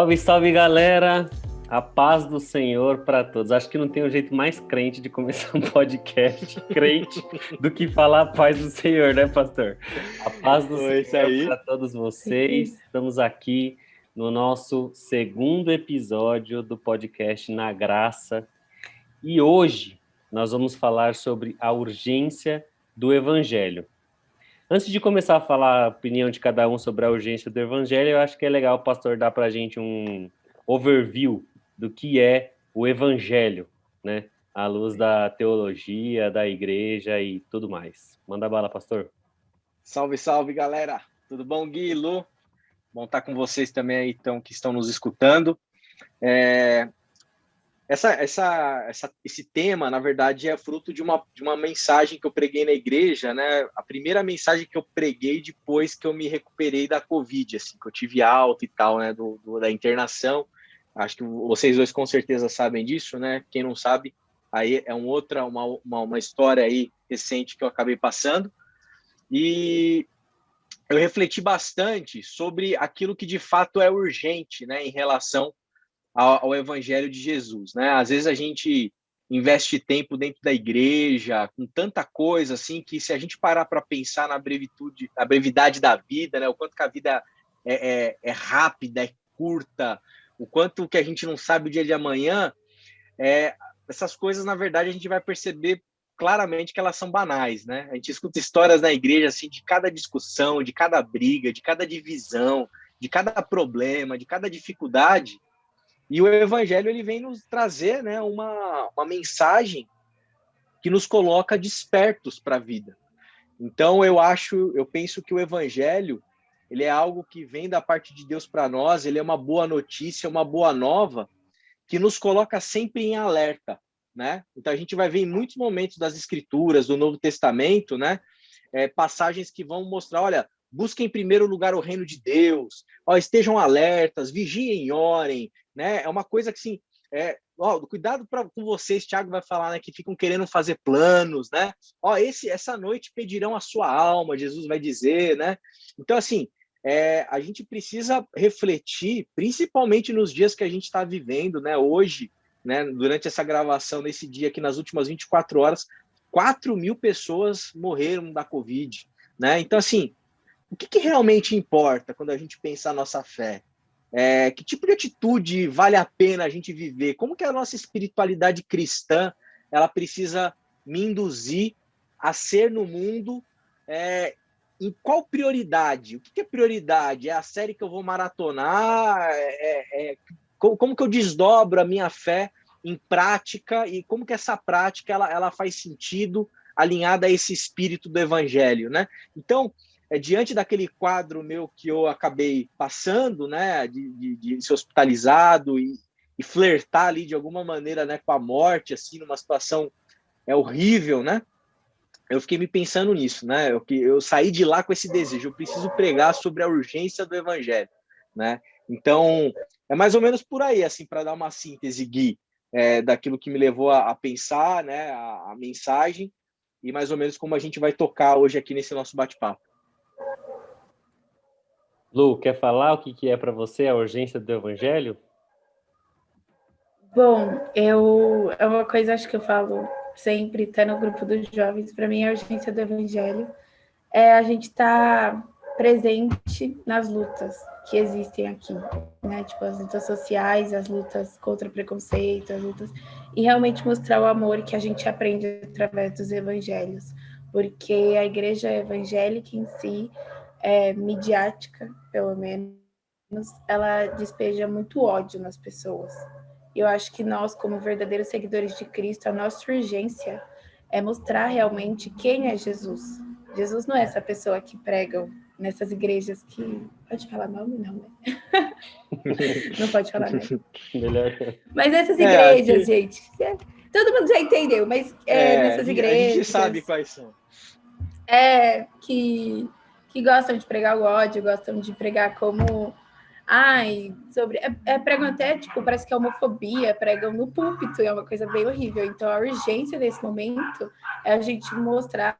Salve, salve, galera! A paz do Senhor para todos. Acho que não tem um jeito mais crente de começar um podcast crente do que falar a paz do Senhor, né, pastor? A paz do Senhor para todos vocês. Estamos aqui no nosso segundo episódio do podcast Na Graça. E hoje nós vamos falar sobre a urgência do Evangelho. Antes de começar a falar a opinião de cada um sobre a urgência do Evangelho, eu acho que é legal o pastor dar para a gente um overview do que é o Evangelho, né? À luz da teologia, da igreja e tudo mais. Manda bala, pastor. Salve, salve, galera! Tudo bom, Gui e Lu? Bom estar com vocês também aí, que estão nos escutando. Esse tema, na verdade, é fruto de uma mensagem que eu preguei na igreja, né? A primeira mensagem que eu preguei depois que eu me recuperei da Covid, assim, que eu tive alta e tal, né? Da internação. Acho que vocês dois com certeza sabem disso, né? Quem não sabe, aí é uma história aí recente que eu acabei passando. E eu refleti bastante sobre aquilo que de fato é urgente, né? Em relação ao Evangelho de Jesus, né? Às vezes a gente investe tempo dentro da igreja, com tanta coisa, assim, que se a gente parar para pensar na brevidade da vida, né? O quanto que a vida é rápida, é curta, o quanto que a gente não sabe o dia de amanhã, essas coisas, na verdade, a gente vai perceber claramente que elas são banais, né? A gente escuta histórias na igreja, assim, de cada discussão, de cada briga, de cada divisão, de cada problema, de cada dificuldade. E o Evangelho ele vem nos trazer, né, uma mensagem que nos coloca despertos para a vida. Então eu penso que o Evangelho ele é algo que vem da parte de Deus para nós, ele é uma boa notícia, uma boa nova que nos coloca sempre em alerta, né? Então a gente vai ver em muitos momentos das Escrituras, do Novo Testamento, né, passagens que vão mostrar, olha, busquem em primeiro lugar o reino de Deus, estejam alertas, vigiem e orem, né? É uma coisa que, assim, cuidado com vocês, Tiago vai falar, né, que ficam querendo fazer planos, né? Essa noite pedirão a sua alma, Jesus vai dizer, né? Então, assim, a gente precisa refletir, principalmente nos dias que a gente está vivendo, né? Hoje, né, durante essa gravação, nesse dia aqui, nas últimas 24 horas, 4.000 pessoas morreram da Covid, né? Então, assim, o que realmente importa quando a gente pensa a nossa fé? Que tipo de atitude vale a pena a gente viver? Como que a nossa espiritualidade cristã ela precisa me induzir a ser no mundo? Em qual prioridade? O que é prioridade? É a série que eu vou maratonar? Como que eu desdobro a minha fé em prática e como que essa prática ela faz sentido alinhada a esse espírito do evangelho, né? Então, diante daquele quadro meu que eu acabei passando, né, de ser hospitalizado e flertar ali de alguma maneira, né, com a morte, assim, numa situação horrível, né? Eu fiquei me pensando nisso, né? Eu saí de lá com esse desejo, eu preciso pregar sobre a urgência do evangelho, né? Então, é mais ou menos por aí, assim, para dar uma síntese, Gui, daquilo que me levou a pensar, né, a mensagem, e mais ou menos como a gente vai tocar hoje aqui nesse nosso bate-papo. Lu, quer falar o que é para você a urgência do Evangelho? Bom, é uma coisa, acho que eu falo sempre, tá no grupo dos jovens, para mim a urgência do Evangelho é a gente estar presente nas lutas que existem aqui, né? Tipo, as lutas sociais, as lutas contra o preconceito, as lutas... E realmente mostrar o amor que a gente aprende através dos evangelhos. Porque a igreja evangélica em si, midiática, pelo menos, ela despeja muito ódio nas pessoas. Eu acho que nós, como verdadeiros seguidores de Cristo, a nossa urgência é mostrar realmente quem é Jesus. Jesus não é essa pessoa que pregam nessas igrejas que... Pode falar nome? Não, né? Não pode falar, né? Melhor. Mas essas igrejas, gente... Todo mundo já entendeu, mas nessas igrejas... A gente sabe quais são. Que gostam de pregar o ódio, gostam de pregar como... pregam até, tipo, parece que é homofobia, pregam no púlpito, é uma coisa bem horrível. Então, a urgência desse momento é a gente mostrar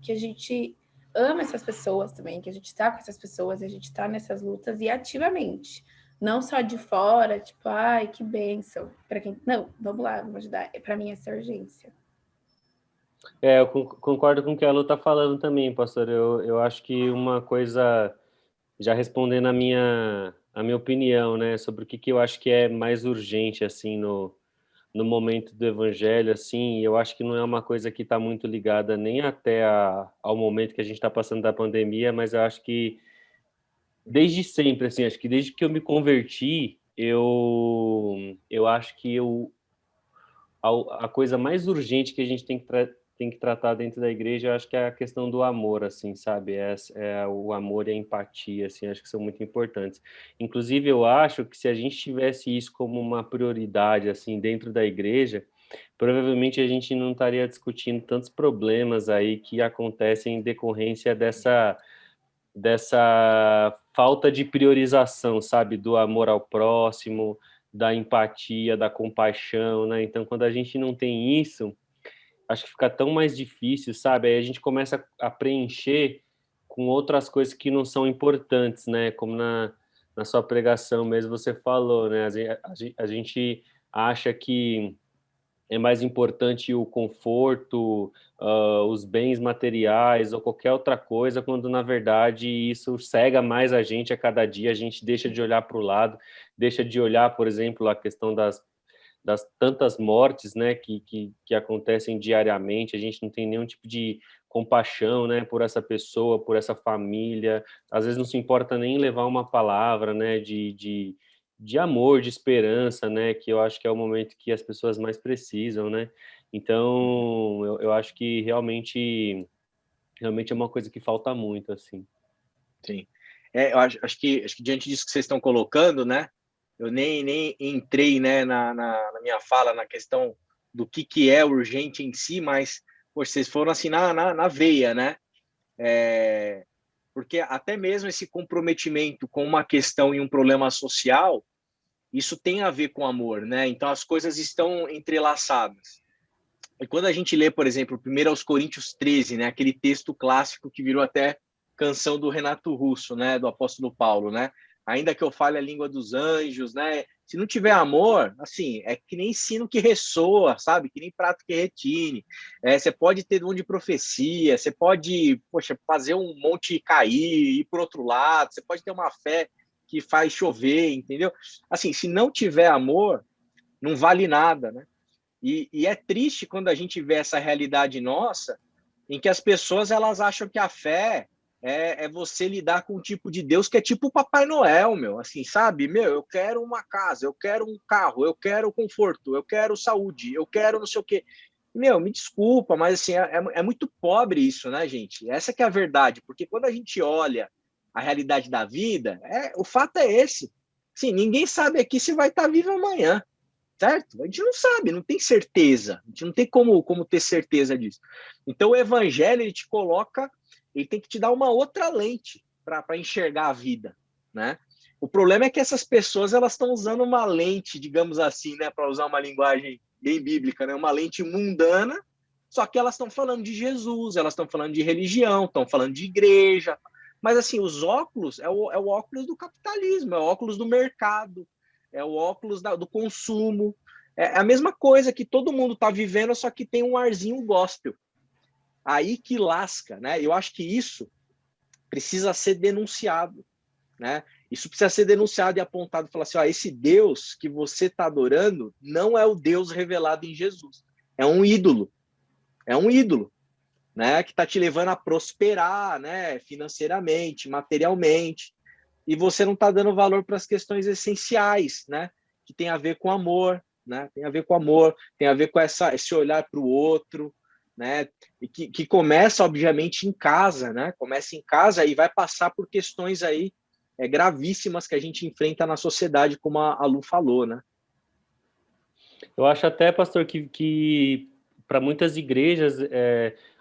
que a gente ama essas pessoas também, que a gente está com essas pessoas, a gente está nessas lutas e ativamente. Não só de fora, tipo, ai, que bênção. Para quem. Não, vamos lá, vamos ajudar. Para mim, essa é urgência. Eu concordo com o que a Lu está falando também, pastor. Eu acho que uma coisa, já respondendo a minha opinião, né, sobre o que eu acho que é mais urgente, assim, no momento do evangelho, assim, eu acho que não é uma coisa que está muito ligada nem até ao momento que a gente está passando da pandemia, mas eu acho que desde sempre, assim, acho que desde que eu me converti, eu acho que a coisa mais urgente que a gente tem que tratar dentro da igreja, eu acho que é a questão do amor, assim, sabe? O amor e a empatia, assim, acho que são muito importantes. Inclusive, eu acho que se a gente tivesse isso como uma prioridade, assim, dentro da igreja, provavelmente a gente não estaria discutindo tantos problemas aí que acontecem em decorrência dessa falta de priorização, sabe, do amor ao próximo, da empatia, da compaixão, né? Então, quando a gente não tem isso, acho que fica tão mais difícil, sabe? Aí a gente começa a preencher com outras coisas que não são importantes, né? Como na sua pregação mesmo você falou, né? A gente acha que é mais importante o conforto, os bens materiais ou qualquer outra coisa, quando na verdade isso cega mais a gente a cada dia, a gente deixa de olhar para o lado, deixa de olhar, por exemplo, a questão das tantas mortes, né, que acontecem diariamente, a gente não tem nenhum tipo de compaixão, né, por essa pessoa, por essa família, às vezes não se importa nem levar uma palavra, né, de amor, de esperança, né, que eu acho que é o momento que as pessoas mais precisam, né, então eu acho que realmente é uma coisa que falta muito, assim. Sim. Eu acho que diante disso que vocês estão colocando, né? Eu nem entrei, né, na minha fala na questão do que é urgente em si, mas poxa, vocês foram assim na veia, né? Porque até mesmo esse comprometimento com uma questão e um problema social, isso tem a ver com amor, né? Então as coisas estão entrelaçadas. E quando a gente lê, por exemplo, 1 Coríntios 13, né, aquele texto clássico que virou até canção do Renato Russo, né, do apóstolo Paulo, né? Ainda que eu fale a língua dos anjos, né? Se não tiver amor, assim, é que nem sino que ressoa, sabe? Que nem prato que retine. Você pode ter dom de profecia, você pode, poxa, fazer um monte cair, ir para outro lado, você pode ter uma fé que faz chover, entendeu? Assim, se não tiver amor, não vale nada, né? E é triste quando a gente vê essa realidade nossa, em que as pessoas elas acham que a fé é você lidar com um tipo de Deus que é tipo o Papai Noel, meu, assim, sabe? Meu, eu quero uma casa, eu quero um carro, eu quero conforto, eu quero saúde, eu quero não sei o quê. Meu, me desculpa, mas assim, é muito pobre isso, né, gente? Essa que é a verdade, porque quando a gente olha a realidade da vida, o fato é esse. Sim, ninguém sabe aqui se vai estar vivo amanhã, certo? A gente não sabe, não tem certeza, a gente não tem como ter certeza disso. Então o evangelho ele te coloca, ele tem que te dar uma outra lente para enxergar a vida, né? O problema é que essas pessoas elas estão usando uma lente, digamos assim, né, para usar uma linguagem bem bíblica, né, uma lente mundana, só que elas estão falando de Jesus, elas estão falando de religião, estão falando de igreja, mas assim, os óculos é o óculos do capitalismo, é o óculos do mercado, é o óculos do consumo. É a mesma coisa que todo mundo está vivendo, só que tem um arzinho gospel. Aí que lasca, né? Eu acho que isso precisa ser denunciado, né? Isso precisa ser denunciado e apontado, falar assim, ó, esse Deus que você está adorando não é o Deus revelado em Jesus. É um ídolo. É um ídolo, né? Que está te levando a prosperar, né? Financeiramente, materialmente. E você não está dando valor para as questões essenciais, né? Que tem a ver com amor, né? Tem a ver com amor, tem a ver com esse olhar para o outro, né? E que começa, obviamente, em casa, né? Começa em casa e vai passar por questões aí gravíssimas que a gente enfrenta na sociedade, como a Lu falou, né? Eu acho até, pastor, que para muitas igrejas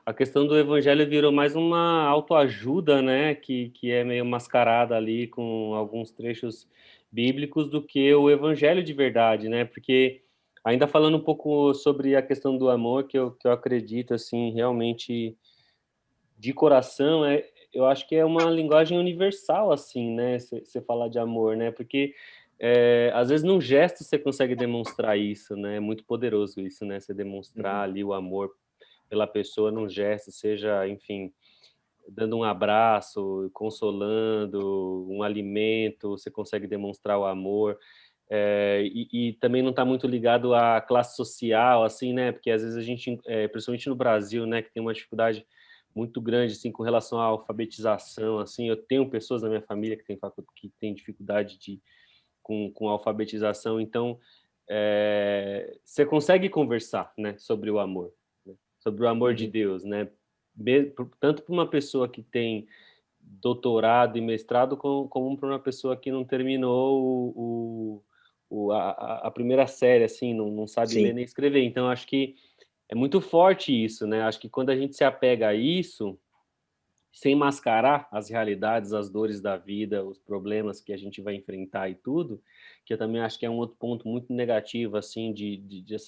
a questão do evangelho virou mais uma autoajuda, né? Que é meio mascarada ali com alguns trechos bíblicos do que o evangelho de verdade, né? Porque ainda falando um pouco sobre a questão do amor, que eu acredito, assim, realmente de coração, eu acho que é uma linguagem universal, assim, né? Você falar de amor, né? Porque às vezes num gesto você consegue demonstrar isso, né? É muito poderoso isso, né? Você demonstrar ali o amor pela pessoa num gesto, seja, enfim, dando um abraço, consolando, um alimento, você consegue demonstrar o amor. E também não está muito ligado à classe social, assim, né? Porque às vezes a gente, principalmente no Brasil, né, que tem uma dificuldade muito grande, assim, com relação à alfabetização, assim. Eu tenho pessoas na minha família que têm dificuldade com a alfabetização, então você consegue conversar, né, sobre o amor, né? Sobre o amor de Deus, né? Tanto para uma pessoa que tem doutorado e mestrado, como para uma pessoa que não terminou a primeira série, assim, não sabe ler Sim. nem escrever. Então, acho que é muito forte isso, né? Acho que quando a gente se apega a isso, sem mascarar as realidades, as dores da vida, os problemas que a gente vai enfrentar e tudo, que eu também acho que é um outro ponto muito negativo, assim,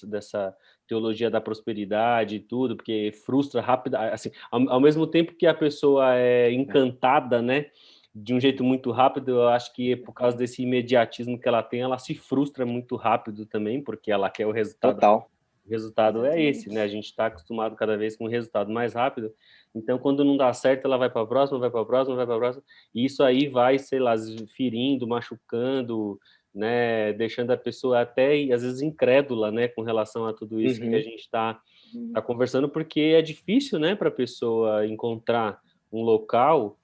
dessa teologia da prosperidade e tudo, porque frustra rápido, assim, ao mesmo tempo que a pessoa é encantada, né, de um jeito muito rápido, eu acho que por causa desse imediatismo que ela tem, ela se frustra muito rápido também, porque ela quer o resultado. Total. O resultado é Exatamente. esse, né? A gente está acostumado cada vez com um resultado mais rápido. Então, quando não dá certo, ela vai para a próxima, vai para a próxima, vai para a próxima. E isso aí vai, sei lá, ferindo, machucando, né? Deixando a pessoa até, às vezes, incrédula, né? Com relação a tudo isso que a gente está conversando, porque é difícil, né? Para a pessoa encontrar um local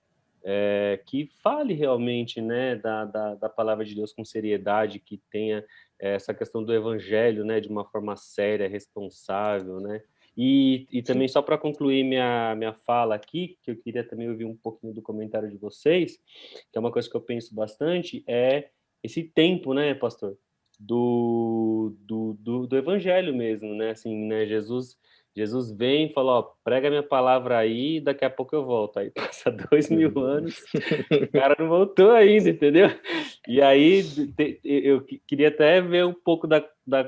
que fale realmente, né, da palavra de Deus com seriedade, que tenha essa questão do evangelho, né, de uma forma séria, responsável, né? E também, só para concluir minha fala aqui, que eu queria também ouvir um pouquinho do comentário de vocês, que é uma coisa que eu penso bastante, é esse tempo, né, pastor, do evangelho mesmo, né? Assim, né, Jesus vem e fala, ó, prega minha palavra aí, daqui a pouco eu volto. Aí passa 2000 anos, o cara não voltou ainda, entendeu? E aí eu queria até ver um pouco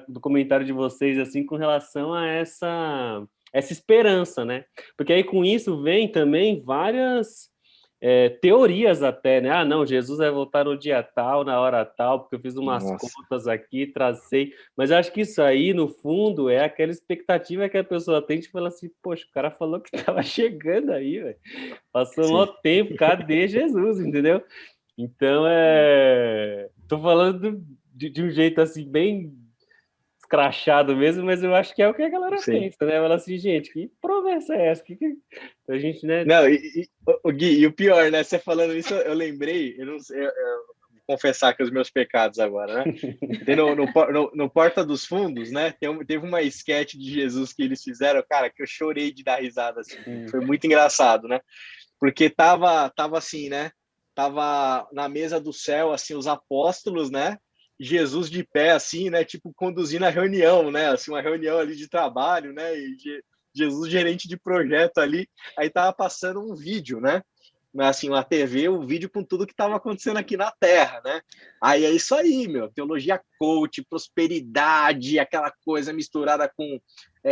do comentário de vocês, assim, com relação a essa esperança, né? Porque aí com isso vem também várias teorias até, né? Ah, não, Jesus vai voltar no dia tal, na hora tal, porque eu fiz umas contas aqui, tracei. Mas eu acho que isso aí, no fundo, é aquela expectativa que a pessoa tem de falar assim, poxa, o cara falou que estava chegando aí, velho. Passou um tempo, cadê Jesus, entendeu? Então, tô falando de um jeito assim, bem escrachado mesmo, mas eu acho que é o que a galera pensa, né? Fala assim, gente, que promessa é essa? A gente, né? Não, o Gui, e o pior, né? Você falando isso, eu lembrei, eu não sei, eu vou confessar que os meus pecados agora, né? Tem no Porta dos Fundos, né? Teve uma esquete de Jesus que eles fizeram, cara, que eu chorei de dar risada, assim. Foi muito engraçado, né? Porque tava assim, né? Tava na mesa do céu, assim, os apóstolos, né? Jesus de pé, assim, né? Tipo, conduzindo a reunião, né? Assim, uma reunião ali de trabalho, né? E Jesus, gerente de projeto ali, aí tava passando um vídeo, né? Assim, na TV, o vídeo com tudo que estava acontecendo aqui na Terra, né? Aí é isso aí, meu. Teologia coach, prosperidade, aquela coisa misturada com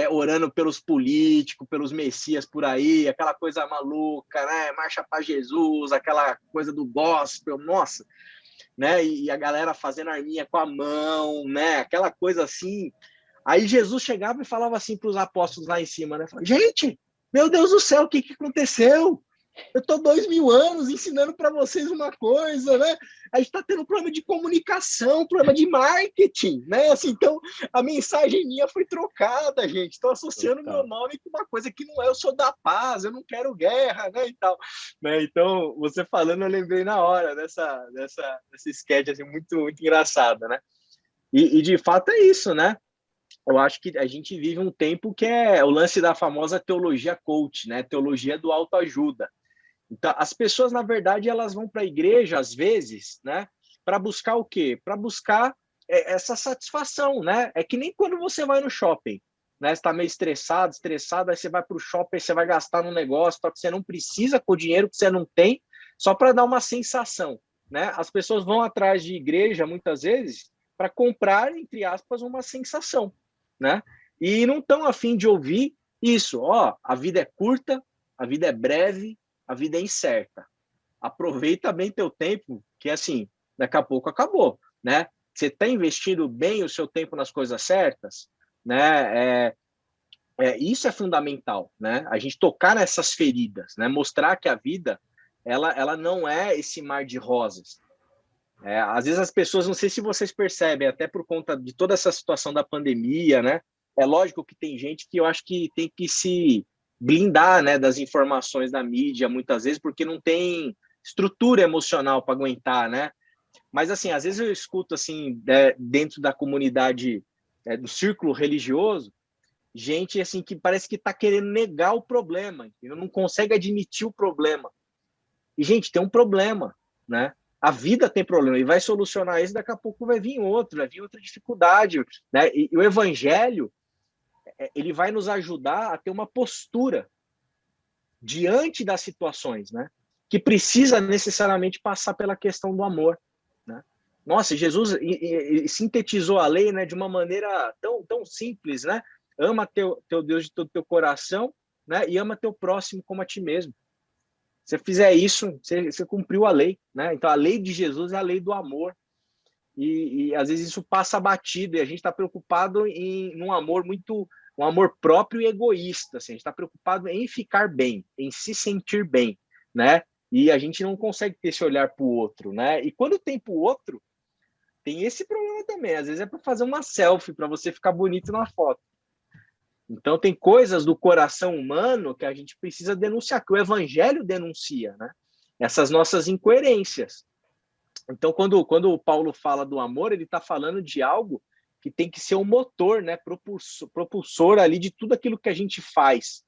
orando pelos políticos, pelos messias por aí, aquela coisa maluca, né? Marcha para Jesus, aquela coisa do gospel, nossa, né? E a galera fazendo arminha com a mão, né? Aquela coisa assim. Aí Jesus chegava e falava assim para os apóstolos lá em cima, né? Falava, gente, meu Deus do céu, o que aconteceu? Eu estou 2000 anos ensinando para vocês uma coisa, né? A gente está tendo um problema de comunicação, problema de marketing, né? Assim, então, a mensagem minha foi trocada, gente. Estou associando meu nome com uma coisa que não é. Eu sou da paz, eu não quero guerra, né? E tal. Né? Então, você falando, eu lembrei na hora dessa sketch, assim, muito, muito engraçada, né? E, de fato, é isso, né? Eu acho que a gente vive um tempo que é o lance da famosa teologia coach, né? Teologia do autoajuda. Então, as pessoas, na verdade, elas vão para a igreja, às vezes, né? Para buscar o quê? Para buscar essa satisfação, né? É que nem quando você vai no shopping, né? Você está meio estressado, aí você vai para o shopping, você vai gastar num negócio, só que você não precisa com o dinheiro que você não tem, só para dar uma sensação, né? As pessoas vão atrás de igreja, muitas vezes, para comprar, entre aspas, uma sensação, né? E não estão a fim de ouvir isso. Ó, a vida é curta, a vida é breve, a vida é incerta. Aproveita bem teu tempo, que assim, daqui a pouco acabou, né? Você está investindo bem o seu tempo nas coisas certas? Né? Isso é fundamental, né? A gente tocar nessas feridas, né? Mostrar que a vida ela não é esse mar de rosas. Às vezes as pessoas, não sei se vocês percebem, até por conta de toda essa situação da pandemia, né? É lógico que tem gente que eu acho que tem que se blindar, né, das informações da mídia, muitas vezes, porque não tem estrutura emocional para aguentar, né? Mas, assim, às vezes eu escuto, assim, dentro da comunidade, do círculo religioso, gente, assim, que parece que está querendo negar o problema, entendeu? Não consegue admitir o problema. E, gente, tem um problema, né? A vida tem problema e vai solucionar isso, daqui a pouco vai vir outra dificuldade, né? E o evangelho, ele vai nos ajudar a ter uma postura diante das situações, né? Que precisa necessariamente passar pela questão do amor, né? Nossa, Jesus sintetizou a lei, né, de uma maneira tão simples, né? Ama teu Deus de todo teu coração, né? E ama teu próximo como a ti mesmo. Se você fizer isso, você cumpriu a lei, né? Então a lei de Jesus é a lei do amor. E às vezes isso passa batido e a gente está preocupado em um amor um amor próprio e egoísta. Assim, a gente está preocupado em ficar bem, em se sentir bem, né? E a gente não consegue ter esse olhar para o outro, né? E quando tem para o outro, tem esse problema também. Às vezes é para fazer uma selfie, para você ficar bonito na foto. Então, tem coisas do coração humano que a gente precisa denunciar, que o evangelho denuncia, né? Essas nossas incoerências. Então, quando o Paulo fala do amor, ele está falando de algo que tem que ser um motor, né? Propulsor ali de tudo aquilo que a gente faz,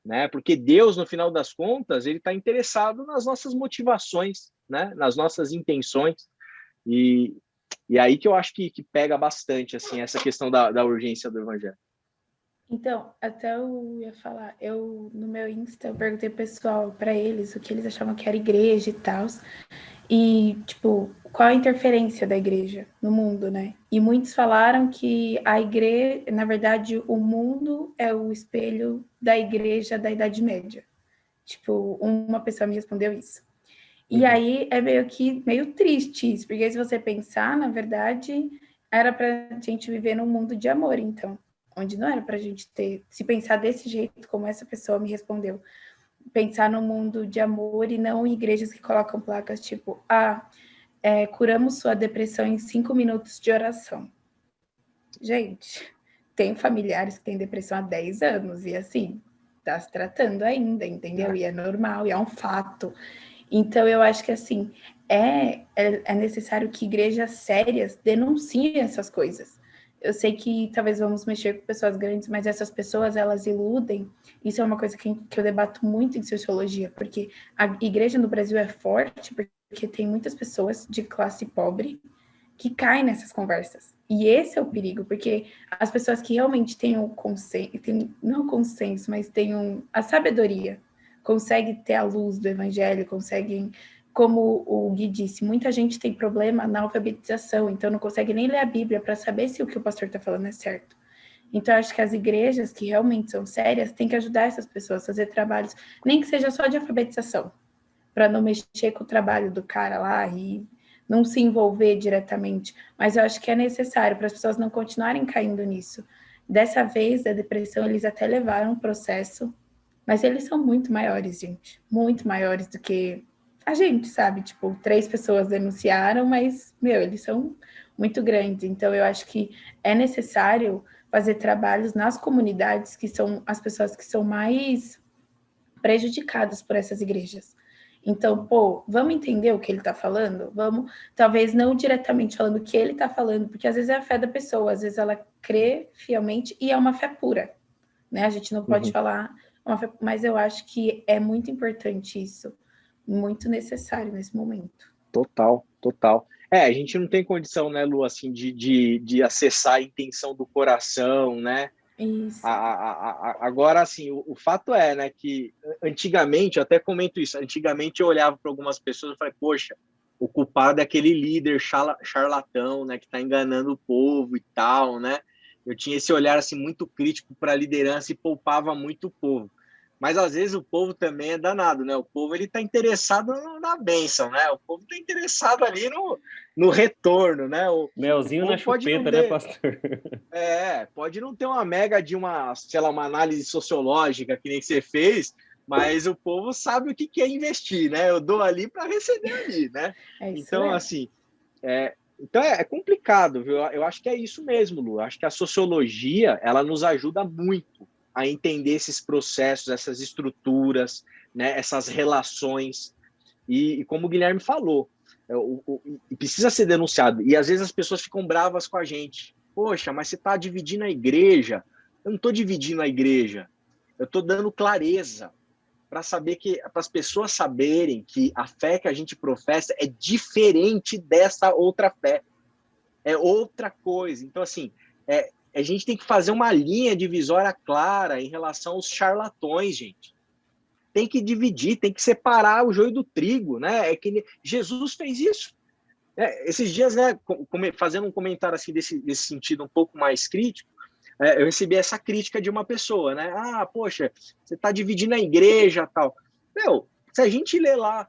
né? Porque Deus, no final das contas, ele está interessado nas nossas motivações, né? Nas nossas intenções. E aí que eu acho que pega bastante, assim, essa questão da urgência do evangelho. Então, até eu ia falar, no meu Insta, eu perguntei pro pessoal, para eles, o que eles achavam que era igreja e tal, e, tipo, qual a interferência da igreja no mundo, né? E muitos falaram que a igreja, na verdade, o mundo é o espelho da igreja da Idade Média. Tipo, uma pessoa me respondeu isso. E aí é meio triste isso, porque se você pensar, na verdade, era pra gente viver num mundo de amor, então. Onde não era para a gente se pensar desse jeito, como essa pessoa me respondeu, pensar no mundo de amor e não em igrejas que colocam placas tipo, curamos sua depressão em 5 minutos de oração. Gente, tem familiares que têm depressão há 10 anos e assim, tá se tratando ainda, entendeu? E é normal, e é um fato. Então, eu acho que assim, é necessário que igrejas sérias denunciem essas coisas. Eu sei que talvez vamos mexer com pessoas grandes, mas essas pessoas, elas iludem. Isso é uma coisa que eu debato muito em sociologia, porque a igreja no Brasil é forte, porque tem muitas pessoas de classe pobre que caem nessas conversas. E esse é o perigo, porque as pessoas que realmente têm o consenso, não o consenso, mas têm a sabedoria, conseguem ter a luz do evangelho, conseguem, como o Gui disse, muita gente tem problema na alfabetização, então não consegue nem ler a Bíblia para saber se o que o pastor está falando é certo. Então, acho que as igrejas que realmente são sérias têm que ajudar essas pessoas a fazer trabalhos, nem que seja só de alfabetização, para não mexer com o trabalho do cara lá e não se envolver diretamente. Mas eu acho que é necessário para as pessoas não continuarem caindo nisso. Dessa vez, da depressão, eles até levaram um processo, mas eles são muito maiores, gente. Muito maiores do que a gente, sabe? Tipo, 3 pessoas denunciaram, mas, eles são muito grandes. Então, eu acho que é necessário fazer trabalhos nas comunidades, que são as pessoas que são mais prejudicadas por essas igrejas. Então, vamos entender o que ele está falando? Vamos, talvez não diretamente falando o que ele está falando, porque às vezes é a fé da pessoa, às vezes ela crê fielmente e é uma fé pura, né? A gente não pode falar, mas eu acho que é muito importante isso, muito necessário nesse momento. Total. A gente não tem condição, né, Lu, assim, de acessar a intenção do coração, né? Isso. Agora, assim, o fato é, né, que antigamente, eu até comento isso, antigamente eu olhava para algumas pessoas e falei, poxa, o culpado é aquele líder charlatão, né, que está enganando o povo e tal, né? Eu tinha esse olhar, assim, muito crítico para a liderança e poupava muito o povo. Mas às vezes o povo também é danado, né? O povo ele está interessado na bênção, né? O povo está interessado ali no retorno, né? Melzinho na chupeta, né, pastor? Pode não ter uma mega de uma, sei lá, uma análise sociológica que nem você fez, mas o povo sabe o que é investir, né? Eu dou ali para receber ali, né? Então, assim, então é complicado, viu? Eu acho que é isso mesmo, Lu. Eu acho que a sociologia, ela nos ajuda muito a entender esses processos, essas estruturas, né? Essas relações. E como o Guilherme falou, precisa ser denunciado. E às vezes as pessoas ficam bravas com a gente. Poxa, mas você está dividindo a igreja. Eu não estou dividindo a igreja. Eu estou dando clareza para saber para as pessoas saberem que a fé que a gente professa é diferente dessa outra fé. É outra coisa. Então, assim, a gente tem que fazer uma linha divisória clara em relação aos charlatões, gente. Tem que dividir, tem que separar o joio do trigo, né? É que Jesus fez isso. Esses dias, né, fazendo um comentário assim desse sentido um pouco mais crítico, eu recebi essa crítica de uma pessoa, né? Ah, poxa, você está dividindo a igreja, tal. Meu, se a gente ler lá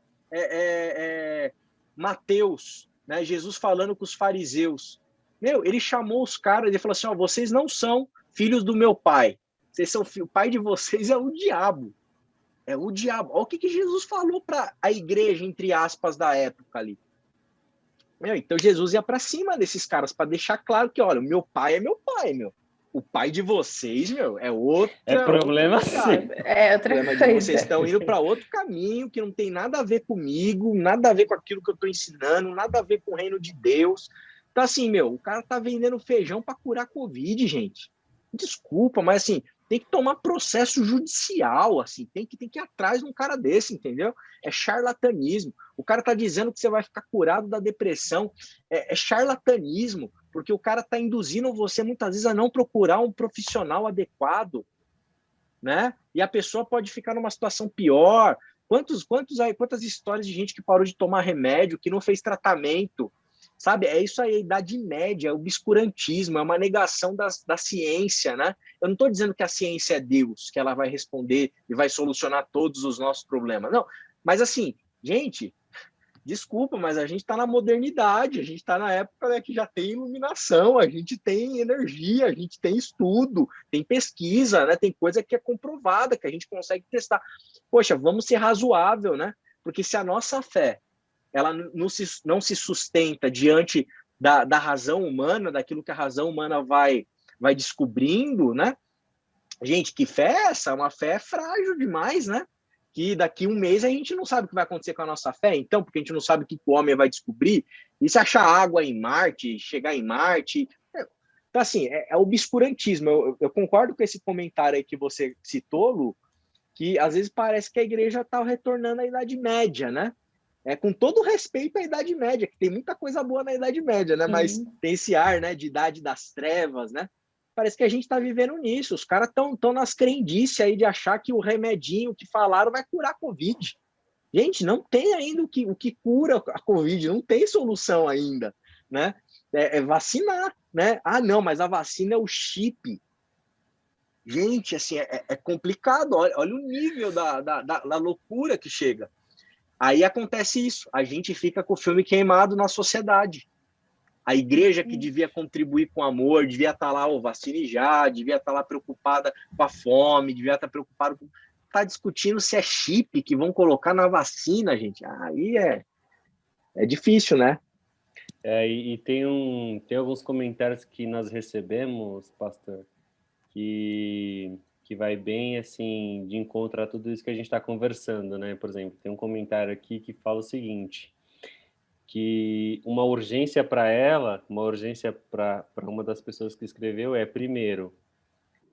Mateus, né, Jesus falando com os fariseus, meu, ele chamou os caras, ele falou assim, ó, vocês não são filhos do meu pai, vocês são o pai de vocês é o diabo. É o diabo. Olha o que Jesus falou para a igreja, entre aspas, da época ali. Então Jesus ia para cima desses caras para deixar claro que, olha, o meu pai é meu pai, meu. O pai de vocês, meu, é outro. É problema sim. É outra problema coisa. Vocês estão indo para outro caminho que não tem nada a ver comigo, nada a ver com aquilo que eu estou ensinando, nada a ver com o reino de Deus. Então, assim, meu, o cara tá vendendo feijão para curar Covid, gente. Desculpa, mas assim, tem que tomar processo judicial, assim, tem que ir atrás de um cara desse, entendeu? É charlatanismo. O cara tá dizendo que você vai ficar curado da depressão. É charlatanismo, porque o cara tá induzindo você muitas vezes a não procurar um profissional adequado, né? E a pessoa pode ficar numa situação pior. Quantas histórias de gente que parou de tomar remédio, que não fez tratamento, sabe? É isso aí, a Idade Média, é o obscurantismo, é uma negação da ciência, né? Eu não estou dizendo que a ciência é Deus, que ela vai responder e vai solucionar todos os nossos problemas. Não, mas assim, gente, desculpa, mas a gente está na modernidade, a gente está na época, né, que já tem iluminação, a gente tem energia, a gente tem estudo, tem pesquisa, né? Tem coisa que é comprovada, que a gente consegue testar. Poxa, vamos ser razoável, né? Porque se a nossa fé ela não se sustenta diante da razão humana, daquilo que a razão humana vai descobrindo, né? Gente, que fé é essa? Uma fé frágil demais, né? Que daqui um mês a gente não sabe o que vai acontecer com a nossa fé, então, porque a gente não sabe o que o homem vai descobrir. E se achar água em Marte, chegar em Marte... Então, assim, é obscurantismo. Eu concordo com esse comentário aí que você citou, Lu, que às vezes parece que a igreja está retornando à Idade Média, né? Com todo respeito à Idade Média, que tem muita coisa boa na Idade Média, né? Mas tem esse ar, né, de Idade das Trevas, né? Parece que a gente está vivendo nisso. Os caras estão nas crendices aí de achar que o remedinho que falaram vai curar a Covid. Gente, não tem ainda o que cura a Covid, não tem solução ainda, né? Vacinar, né? Ah, não, mas a vacina é o chip. Gente, assim, é complicado. Olha o nível da loucura que chega. Aí acontece isso, a gente fica com o filme queimado na sociedade. A igreja que devia contribuir com amor, devia estar lá, vacine já, devia estar lá preocupada com a fome, devia estar preocupada com... Está discutindo se é chip que vão colocar na vacina, gente. Aí é difícil, né? E tem alguns comentários que nós recebemos, pastor, que vai bem, assim, de encontro a tudo isso que a gente está conversando, né? Por exemplo, tem um comentário aqui que fala o seguinte, que uma urgência para uma das pessoas que escreveu primeiro,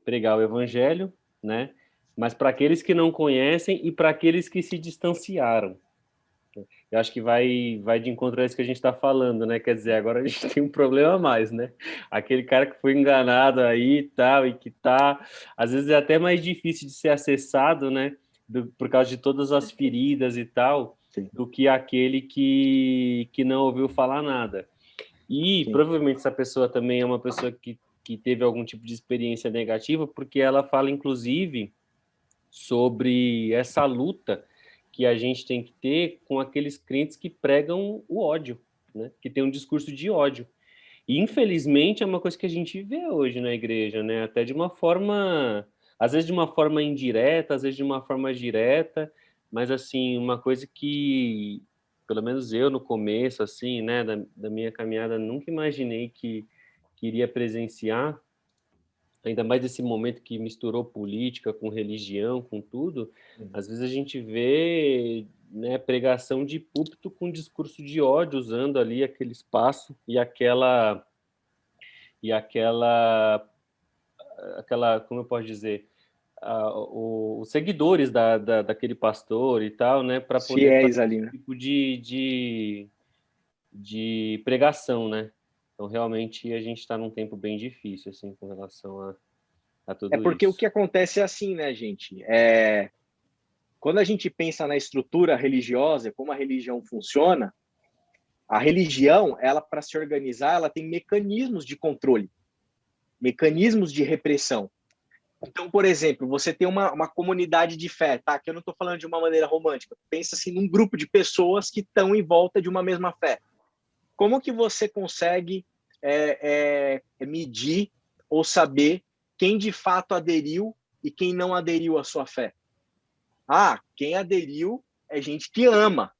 pregar o evangelho, né? Mas para aqueles que não conhecem e para aqueles que se distanciaram. Eu acho que vai de encontro a isso que a gente está falando, né? Quer dizer, agora a gente tem um problema a mais, né? Aquele cara que foi enganado aí e tal, e que tá... Às vezes é até mais difícil de ser acessado, né? Por causa de todas as feridas e tal, sim, do que aquele que não ouviu falar nada. E sim, provavelmente essa pessoa também é uma pessoa que teve algum tipo de experiência negativa, porque ela fala, inclusive, sobre essa luta que a gente tem que ter com aqueles crentes que pregam o ódio, né? Que tem um discurso de ódio. E, infelizmente, é uma coisa que a gente vê hoje na igreja, né? Até de uma forma, às vezes de uma forma indireta, às vezes de uma forma direta, mas, assim, uma coisa que, pelo menos eu, no começo, assim, né, da minha caminhada, nunca imaginei que iria presenciar, ainda mais esse momento que misturou política com religião, com tudo. Às vezes a gente vê, né, pregação de púlpito com discurso de ódio, usando ali aquele espaço e aquela, como eu posso dizer, os seguidores daquele pastor e tal, né, para Os poder fazer fiéis ali, esse né? tipo de pregação, né? Então, realmente, a gente está num tempo bem difícil, assim, com relação a É tudo porque o isso. que acontece é assim, né, gente? Quando a gente pensa na estrutura religiosa, como a religião funciona, a religião, ela para se organizar, ela tem mecanismos de controle, mecanismos de repressão. Então, por exemplo, você tem uma comunidade de fé, tá? Que eu não estou falando de uma maneira romântica. Pensa assim num grupo de pessoas que estão em volta de uma mesma fé. Como que você consegue medir ou saber quem de fato aderiu e quem não aderiu à sua fé? Ah, quem aderiu é gente que ama.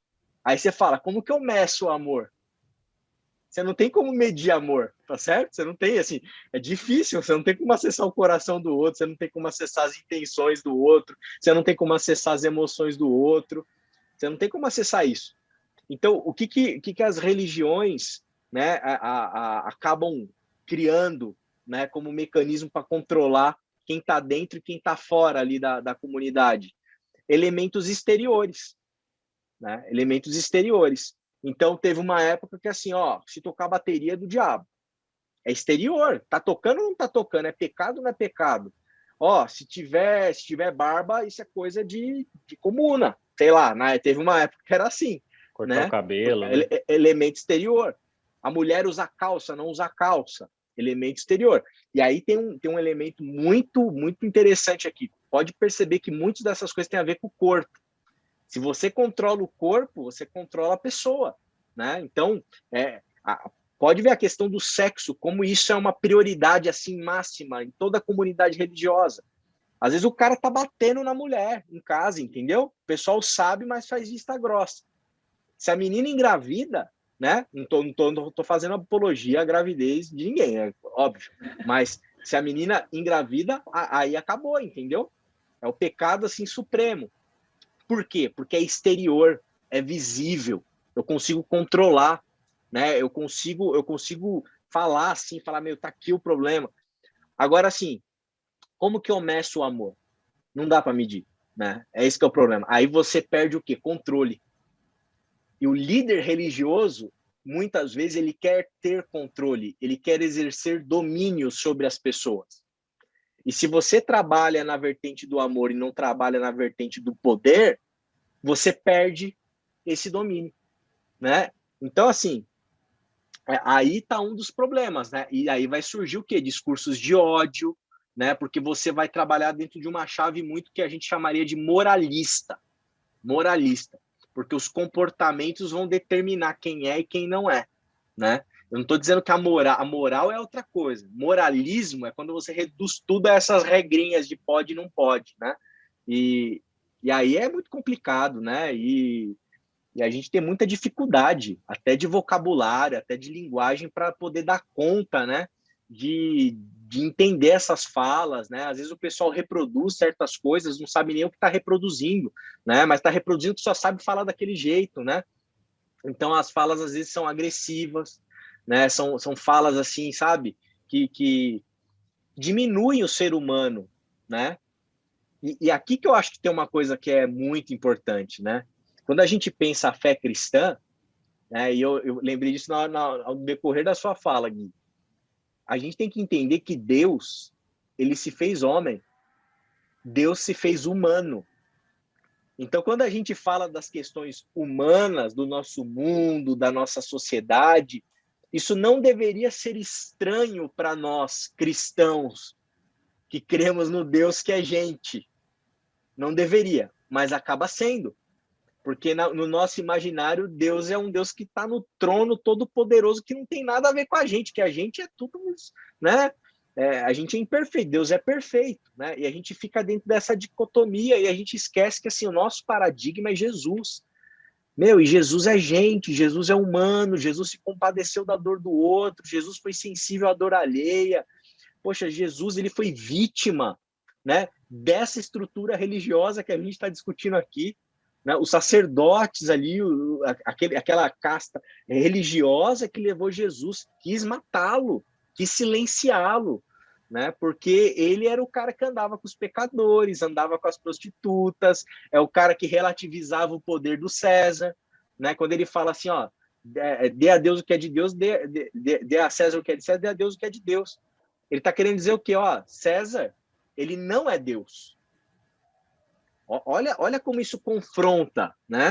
Aí você fala, como que eu meço o amor? Você não tem como medir amor, tá certo? Você não tem, assim, é difícil, você não tem como acessar o coração do outro, você não tem como acessar as intenções do outro, você não tem como acessar as emoções do outro, você não tem como acessar isso. Então, o que as religiões, né, acabam criando, né, como mecanismo para controlar quem está dentro e quem está fora ali da comunidade? Elementos exteriores, né? Elementos exteriores. Então, teve uma época que, assim, ó, se tocar bateria é do diabo. É exterior. Tá tocando ou não tá tocando? É pecado ou não é pecado? Ó, se tiver barba, isso é coisa de comuna. Sei lá, né? Teve uma época que era assim, Cortar o né? cabelo, né? Elemento exterior. A mulher usa calça, não usa calça. Elemento exterior. E aí tem um elemento muito, muito interessante aqui. Pode perceber que muitas dessas coisas têm a ver com o corpo. Se você controla o corpo, você controla a pessoa, né? Então, pode ver a questão do sexo, como isso é uma prioridade assim máxima em toda a comunidade religiosa. Às vezes o cara tá batendo na mulher em casa, entendeu? O pessoal sabe, mas faz vista grossa. Se a menina engravida, né? Não tô fazendo apologia à gravidez de ninguém, é óbvio. Mas se a menina engravida, aí acabou, entendeu? É o pecado assim supremo. Por quê? Porque é exterior, é visível, eu consigo controlar, né? Eu consigo falar assim, falar, meu, tá aqui o problema. Agora, assim, como que eu meço o amor? Não dá para medir, né? É esse que é o problema. Aí você perde o quê? Controle. E o líder religioso, muitas vezes, ele quer ter controle, ele quer exercer domínio sobre as pessoas. E se você trabalha na vertente do amor e não trabalha na vertente do poder, você perde esse domínio, né? Então, assim, aí está um dos problemas, né? E aí vai surgir o quê? Discursos de ódio, né? Porque você vai trabalhar dentro de uma chave muito que a gente chamaria de moralista. Moralista. Porque os comportamentos vão determinar quem é e quem não é, né? Eu não estou dizendo que a moral é outra coisa. Moralismo é quando você reduz tudo a essas regrinhas de pode e não pode, né? E aí é muito complicado, né? E a gente tem muita dificuldade, até de vocabulário, até de linguagem, para poder dar conta, né? De entender essas falas, né? Às vezes o pessoal reproduz certas coisas, não sabe nem o que está reproduzindo, né? Mas está reproduzindo que só sabe falar daquele jeito, né? Então as falas às vezes são agressivas, né? São falas assim, sabe? Que diminuem o ser humano, né? E aqui que eu acho que tem uma coisa que é muito importante, né? Quando a gente pensa a fé cristã, né? E eu lembrei disso ao decorrer da sua fala, Gui. A gente tem que entender que Deus, ele se fez homem, Deus se fez humano. Então, quando a gente fala das questões humanas do nosso mundo, da nossa sociedade, isso não deveria ser estranho para nós cristãos que cremos no Deus que é gente, Não deveria, mas acaba sendo. Porque no nosso imaginário, Deus é um Deus que está no trono todo-poderoso, que não tem nada a ver com a gente, que a gente é tudo, né? A gente é imperfeito, Deus é perfeito, né? E a gente fica dentro dessa dicotomia e a gente esquece que assim, o nosso paradigma é Jesus. E Jesus é gente, Jesus é humano, Jesus se compadeceu da dor do outro, Jesus foi sensível à dor alheia. Poxa, Jesus, ele foi vítima, né, dessa estrutura religiosa que a gente está discutindo aqui, né? Os sacerdotes ali, aquela casta religiosa que levou Jesus, quis matá-lo, quis silenciá-lo, né? Porque ele era o cara que andava com os pecadores, andava com as prostitutas, é o cara que relativizava o poder do César, né? Quando ele fala assim, ó, dê a Deus o que é de Deus, dê a César o que é de César, dê a Deus o que é de Deus. Ele está querendo dizer o quê? Ó, César, ele não é Deus. Olha como isso confronta, né?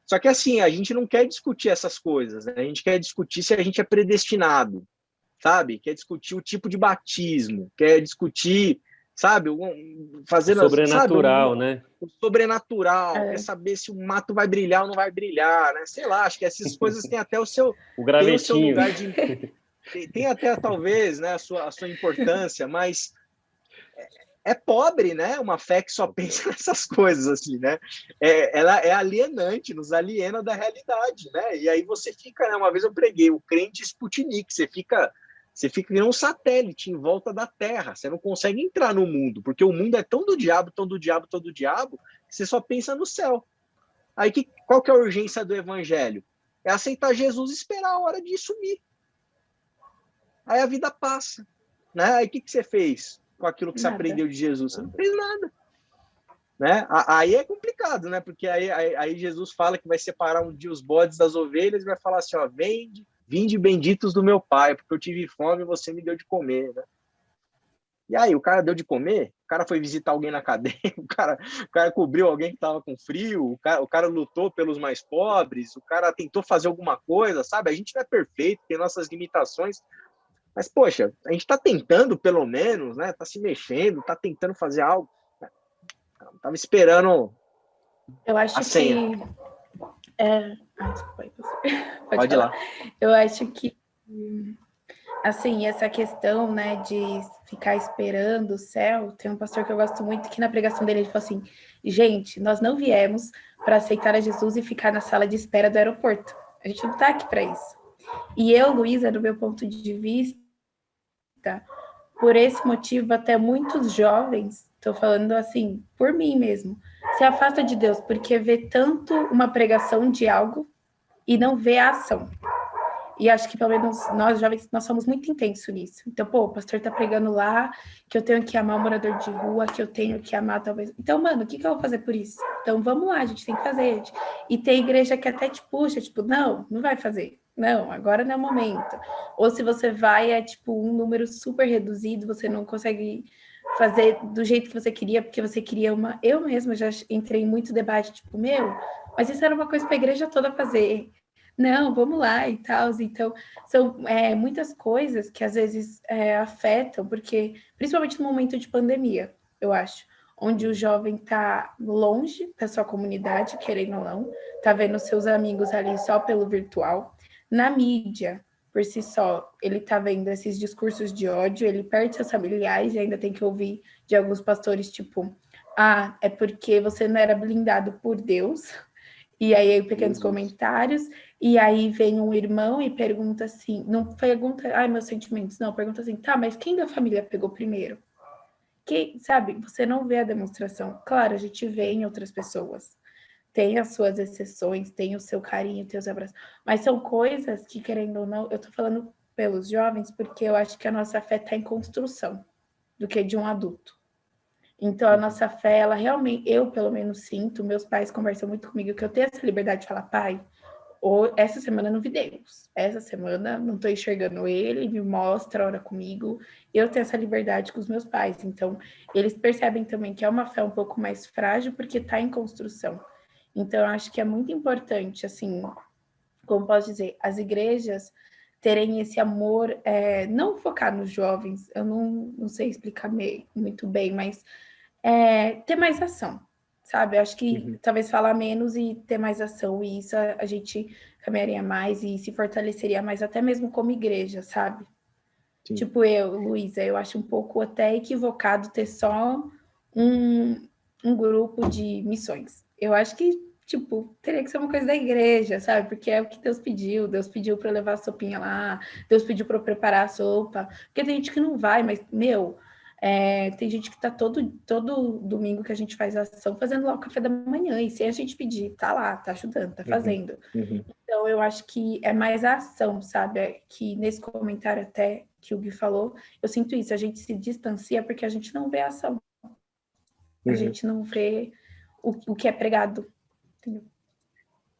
Só que assim, a gente não quer discutir essas coisas, né? A gente quer discutir se a gente é predestinado, sabe? Quer discutir o tipo de batismo, quer discutir, sabe? Fazendo, sobrenatural, sabe? Né? O sobrenatural, quer saber se o mato vai brilhar ou não vai brilhar, né? Sei lá, acho que essas coisas têm até o seu lugar de... Tem até, talvez, né, a sua importância, mas é pobre, né? Uma fé que só pensa nessas coisas, assim, né? Ela é alienante, nos aliena da realidade, né? E aí você fica, né? Uma vez eu preguei o crente Sputnik, você fica em um satélite em volta da Terra, você não consegue entrar no mundo, porque o mundo é tão do diabo, tão do diabo, tão do diabo, que você só pensa no céu. Aí qual que é a urgência do evangelho? É aceitar Jesus e esperar a hora de sumir. Aí a vida passa, né? Aí o que você fez com aquilo que você aprendeu de Jesus? Você não fez nada, né? Aí é complicado, né? Porque aí Jesus fala que vai separar um dia os bodes das ovelhas e vai falar assim, ó, vinde benditos do meu pai, porque eu tive fome e você me deu de comer, né? E aí, o cara deu de comer? O cara foi visitar alguém na cadeia? O cara cobriu alguém que estava com frio? O cara lutou pelos mais pobres? O cara tentou fazer alguma coisa, sabe? A gente não é perfeito, tem nossas limitações. Mas, poxa, a gente está tentando, pelo menos, né? Está se mexendo, está tentando fazer algo. Estava esperando Eu acho a senha. Desculpa, Pode ir lá. Eu acho que, assim, essa questão, né, de ficar esperando o céu, tem um pastor que eu gosto muito que na pregação dele ele falou assim, gente, nós não viemos para aceitar a Jesus e ficar na sala de espera do aeroporto. A gente não está aqui para isso. E eu, Luísa, do meu ponto de vista, por esse motivo, até muitos jovens, estou falando assim, por mim mesmo, se afasta de Deus, porque vê tanto uma pregação de algo e não vê a ação. E acho que, pelo menos, nós jovens, nós somos muito intensos nisso. Então, pô, o pastor tá pregando lá que eu tenho que amar o morador de rua, que eu tenho que amar talvez... Então, mano, o que eu vou fazer por isso? Então, vamos lá, a gente tem que fazer. E tem igreja que até te puxa, tipo, não vai fazer. Não, agora não é o momento. Ou se você vai, é tipo um número super reduzido, você não consegue fazer do jeito que você queria, porque você queria uma... Eu mesma já entrei em muito debate, tipo, mas isso era uma coisa para a igreja toda fazer. Não, vamos lá e tal. Então, são muitas coisas que às vezes afetam, porque, principalmente no momento de pandemia, eu acho, onde o jovem está longe da sua comunidade, querendo ou não, está vendo seus amigos ali só pelo virtual. Na mídia, por si só, ele está vendo esses discursos de ódio, ele perde seus familiares e ainda tem que ouvir de alguns pastores, tipo, é porque você não era blindado por Deus. E aí, pequenos comentários, e aí vem um irmão e pergunta assim, não pergunta, meus sentimentos, não, pergunta assim, tá, mas quem da família pegou primeiro? Quem, sabe, você não vê a demonstração. Claro, a gente vê em outras pessoas, tem as suas exceções, tem o seu carinho, tem os abraços, mas são coisas que, querendo ou não, eu tô falando pelos jovens, porque eu acho que a nossa fé tá em construção, do que de um adulto. Então, a nossa fé, ela realmente, eu pelo menos sinto, meus pais conversam muito comigo, que eu tenho essa liberdade de falar, pai, essa semana não vi Deus, essa semana não estou enxergando ele, me mostra, ora comigo, eu tenho essa liberdade com os meus pais, então eles percebem também que é uma fé um pouco mais frágil, porque está em construção. Então, eu acho que é muito importante, assim, como posso dizer, as igrejas terem esse amor, não focar nos jovens, eu não sei explicar muito bem, mas ter mais ação, sabe? Eu acho que talvez falar menos e ter mais ação, e isso a gente caminharia mais e se fortaleceria mais, até mesmo como igreja, sabe? Sim. Tipo Luísa, eu acho um pouco até equivocado ter só um grupo de missões. Eu acho que, tipo, teria que ser uma coisa da igreja, sabe? Porque é o que Deus pediu. Deus pediu para levar a sopinha lá, Deus pediu para preparar a sopa. Porque tem gente que não vai, mas, tem gente que tá todo domingo que a gente faz ação fazendo lá o café da manhã. E sem a gente pedir, tá lá, tá ajudando, tá fazendo. Então, eu acho que é mais a ação, sabe? Que nesse comentário até que o Gui falou, eu sinto isso, a gente se distancia porque a gente não vê a ação. A gente não vê o que é pregado. Entendeu?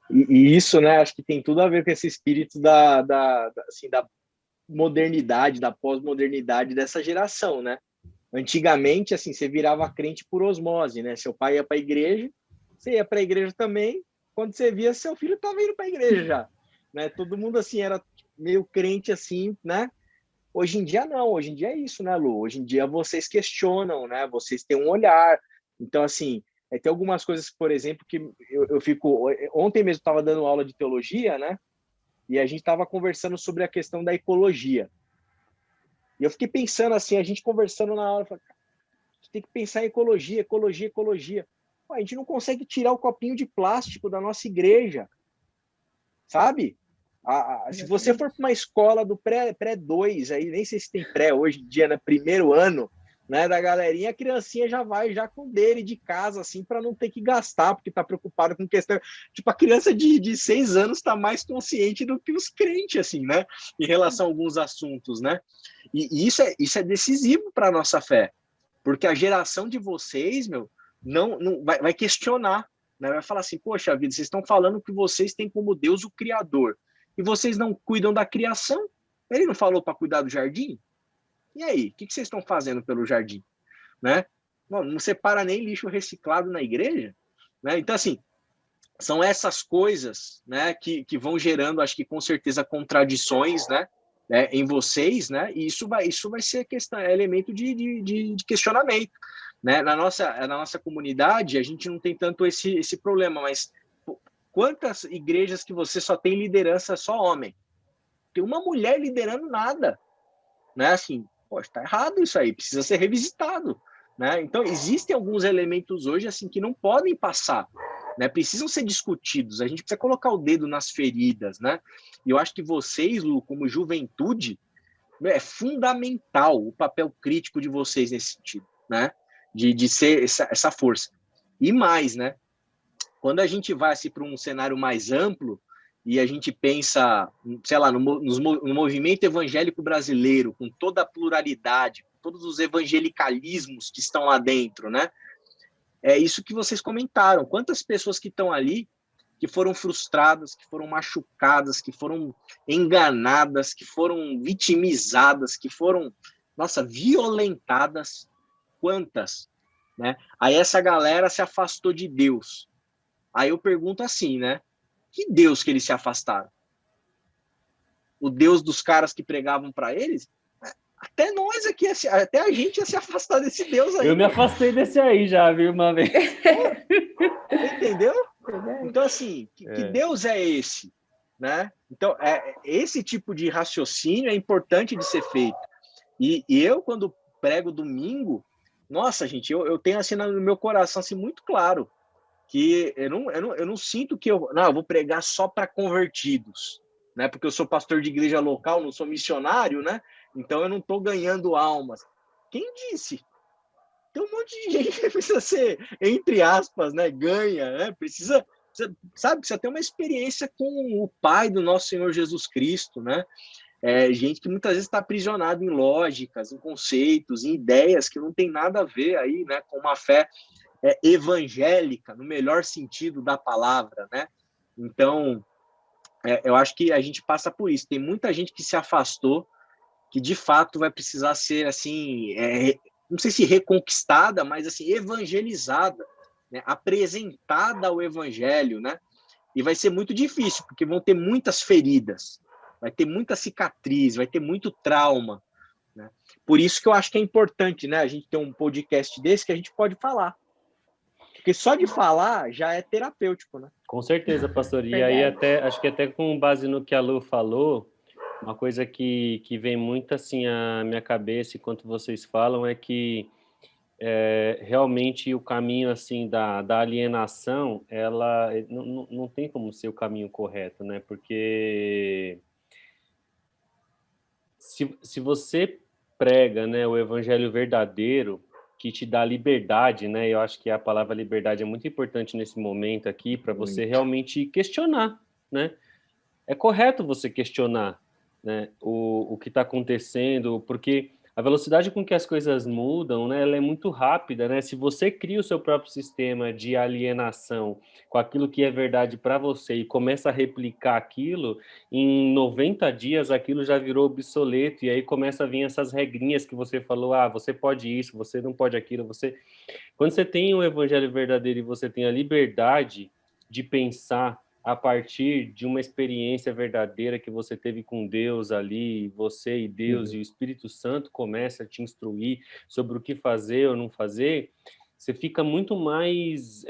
E isso, né, acho que tem tudo a ver com esse espírito da modernidade, da pós-modernidade dessa geração, né? Antigamente, assim, você virava crente por osmose, né? Seu pai ia para a igreja, você ia para a igreja também. Quando você via, seu filho estava indo para a igreja já, né? Todo mundo, assim, era meio crente, assim, né? Hoje em dia, não. Hoje em dia é isso, né, Lu? Hoje em dia vocês questionam, né? Vocês têm um olhar. Então, assim, tem algumas coisas, por exemplo, que eu fico... Ontem mesmo estava dando aula de teologia, né? E a gente estava conversando sobre a questão da ecologia. E eu fiquei pensando assim, a gente conversando na aula, falei, a gente tem que pensar em ecologia, ecologia, ecologia. Pô, a gente não consegue tirar o copinho de plástico da nossa igreja, sabe? Se você for para uma escola do pré-2, aí nem sei se tem pré hoje em dia, né? Primeiro ano, né? Da galerinha, a criancinha já vai já com dele de casa, assim, para não ter que gastar, porque tá preocupado com questão. Tipo, a criança de 6 anos está mais consciente do que os crentes, assim, né? Em relação a alguns assuntos, né? E isso é decisivo para a nossa fé, porque a geração de vocês, não vai questionar, né? Vai falar assim, poxa vida, vocês estão falando que vocês têm como Deus o Criador, e vocês não cuidam da criação? Ele não falou para cuidar do jardim? E aí, o que vocês estão fazendo pelo jardim? Né? Não separa nem lixo reciclado na igreja? Né? Então, assim, são essas coisas, né, que vão gerando, acho que com certeza, contradições, né, em vocês, né, e isso vai ser questão, elemento de questionamento, né. Na nossa comunidade, a gente não tem tanto esse problema, mas quantas igrejas que você só tem liderança só homem? Tem uma mulher liderando nada, né, assim, poxa, tá errado isso aí, precisa ser revisitado, né. Então, existem alguns elementos hoje, assim, que não podem passar, né, precisam ser discutidos, a gente precisa colocar o dedo nas feridas, né? E eu acho que vocês, Lu, como juventude, é fundamental o papel crítico de vocês nesse sentido, né? De ser essa força. E mais, né? Quando a gente vai assim, para um cenário mais amplo e a gente pensa, sei lá, no movimento evangélico brasileiro, com toda a pluralidade, com todos os evangelicalismos que estão lá dentro, né? É isso que vocês comentaram. Quantas pessoas que estão ali que foram frustradas, que foram machucadas, que foram enganadas, que foram vitimizadas, que foram, nossa, violentadas. Quantas? Né? Aí essa galera se afastou de Deus. Aí eu pergunto assim, né? Que Deus que eles se afastaram? O Deus dos caras que pregavam para eles? Até nós aqui, até a gente ia se afastar desse Deus aí. Eu me afastei desse aí já, viu, uma vez. Entendeu? Então, assim, que Deus é esse? Né? Então, esse tipo de raciocínio é importante de ser feito. E eu, quando prego domingo, nossa, gente, eu tenho assim no meu coração assim, muito claro que eu não sinto que eu vou pregar só para convertidos, né? Porque eu sou pastor de igreja local, não sou missionário, né? Então eu não estou ganhando almas. Quem disse? Tem um monte de gente que precisa ser, entre aspas, né? Ganha, né? Precisa ter uma experiência com o Pai do nosso Senhor Jesus Cristo, né? Gente que muitas vezes está aprisionado em lógicas, em conceitos, em ideias que não tem nada a ver aí, né? Com uma fé evangélica, no melhor sentido da palavra, né? Então, eu acho que a gente passa por isso. Tem muita gente que se afastou, que de fato vai precisar ser, assim, não sei se reconquistada, mas, assim, evangelizada, né? Apresentada ao evangelho, né? E vai ser muito difícil, porque vão ter muitas feridas, vai ter muita cicatriz, vai ter muito trauma, né? Por isso que eu acho que é importante, né, a gente ter um podcast desse que a gente pode falar. Porque só de falar já é terapêutico, né? Com certeza, pastor. E aí acho que até com base no que a Lu falou, uma coisa que vem muito assim à minha cabeça enquanto vocês falam é que realmente o caminho assim da alienação, ela não tem como ser o caminho correto, né? Porque se você prega, né, o evangelho verdadeiro que te dá liberdade, né? Eu acho que a palavra liberdade é muito importante nesse momento aqui para você realmente questionar, né? É correto você questionar, né, o que está acontecendo, porque a velocidade com que as coisas mudam, né, ela é muito rápida, né? Se você cria o seu próprio sistema de alienação com aquilo que é verdade para você e começa a replicar aquilo, em 90 dias aquilo já virou obsoleto e aí começa a vir essas regrinhas que você falou, você pode isso, você não pode aquilo, você... Quando você tem o evangelho verdadeiro e você tem a liberdade de pensar a partir de uma experiência verdadeira que você teve com Deus ali, você e Deus, e o Espírito Santo começa a te instruir sobre o que fazer ou não fazer, você fica muito mais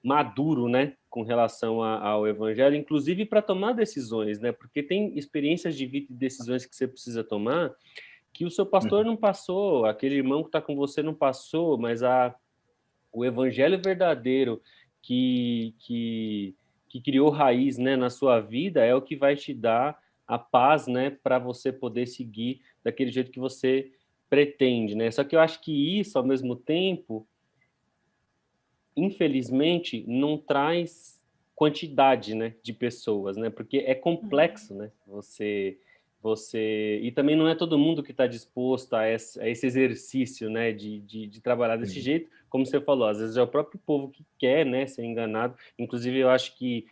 maduro, né, com relação ao Evangelho, inclusive para tomar decisões, né, porque tem experiências de vida e decisões que você precisa tomar que o seu pastor não passou, aquele irmão que está com você não passou, mas o Evangelho verdadeiro que criou raiz, né, na sua vida é o que vai te dar a paz, né, para você poder seguir daquele jeito que você pretende, né? Só que eu acho que isso, ao mesmo tempo, infelizmente, não traz quantidade, né, de pessoas, né? Porque é complexo, né? Você e também não é todo mundo que está disposto a esse exercício, né, de trabalhar desse jeito, como você falou, às vezes é o próprio povo que quer, né, ser enganado. Inclusive, eu acho que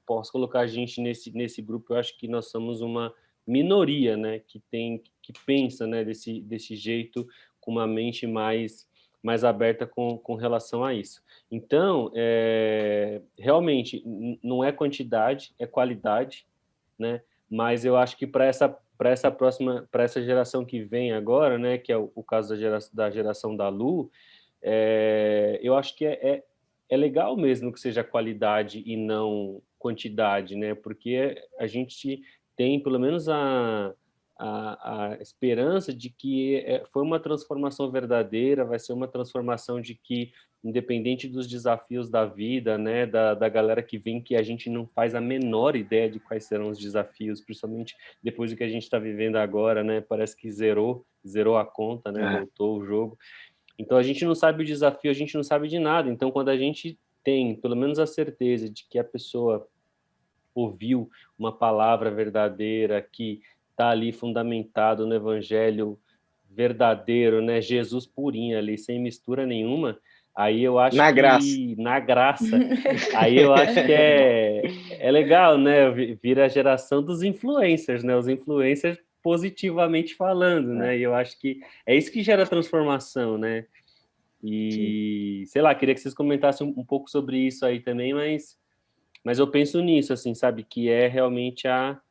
posso colocar a gente nesse grupo. Eu acho que nós somos uma minoria, né, que pensa, né, desse jeito, com uma mente mais aberta com relação a isso. Então, realmente, não é quantidade, é qualidade, né? Mas eu acho que para essa geração que vem agora, né, que é o caso da geração da Lu, eu acho que é legal mesmo que seja qualidade e não quantidade, né? Porque a gente tem pelo menos a esperança de que foi uma transformação verdadeira, vai ser uma transformação de que, independente dos desafios da vida, né, da galera que vem, que a gente não faz a menor ideia de quais serão os desafios, principalmente depois do que a gente está vivendo agora, né? Parece que zerou a conta, né? Voltou o jogo. Então, a gente não sabe o desafio, a gente não sabe de nada. Então, quando a gente tem, pelo menos, a certeza de que a pessoa ouviu uma palavra verdadeira, que está ali fundamentado no evangelho verdadeiro, né? Jesus purinho ali, sem mistura nenhuma, aí eu acho na graça, aí eu acho que é legal, né? Vira a geração dos influencers, né? Os influencers positivamente falando, né? E eu acho que é isso que gera transformação, né? E, sei lá, queria que vocês comentassem um pouco sobre isso aí também, mas eu penso nisso, assim, sabe? Que é realmente a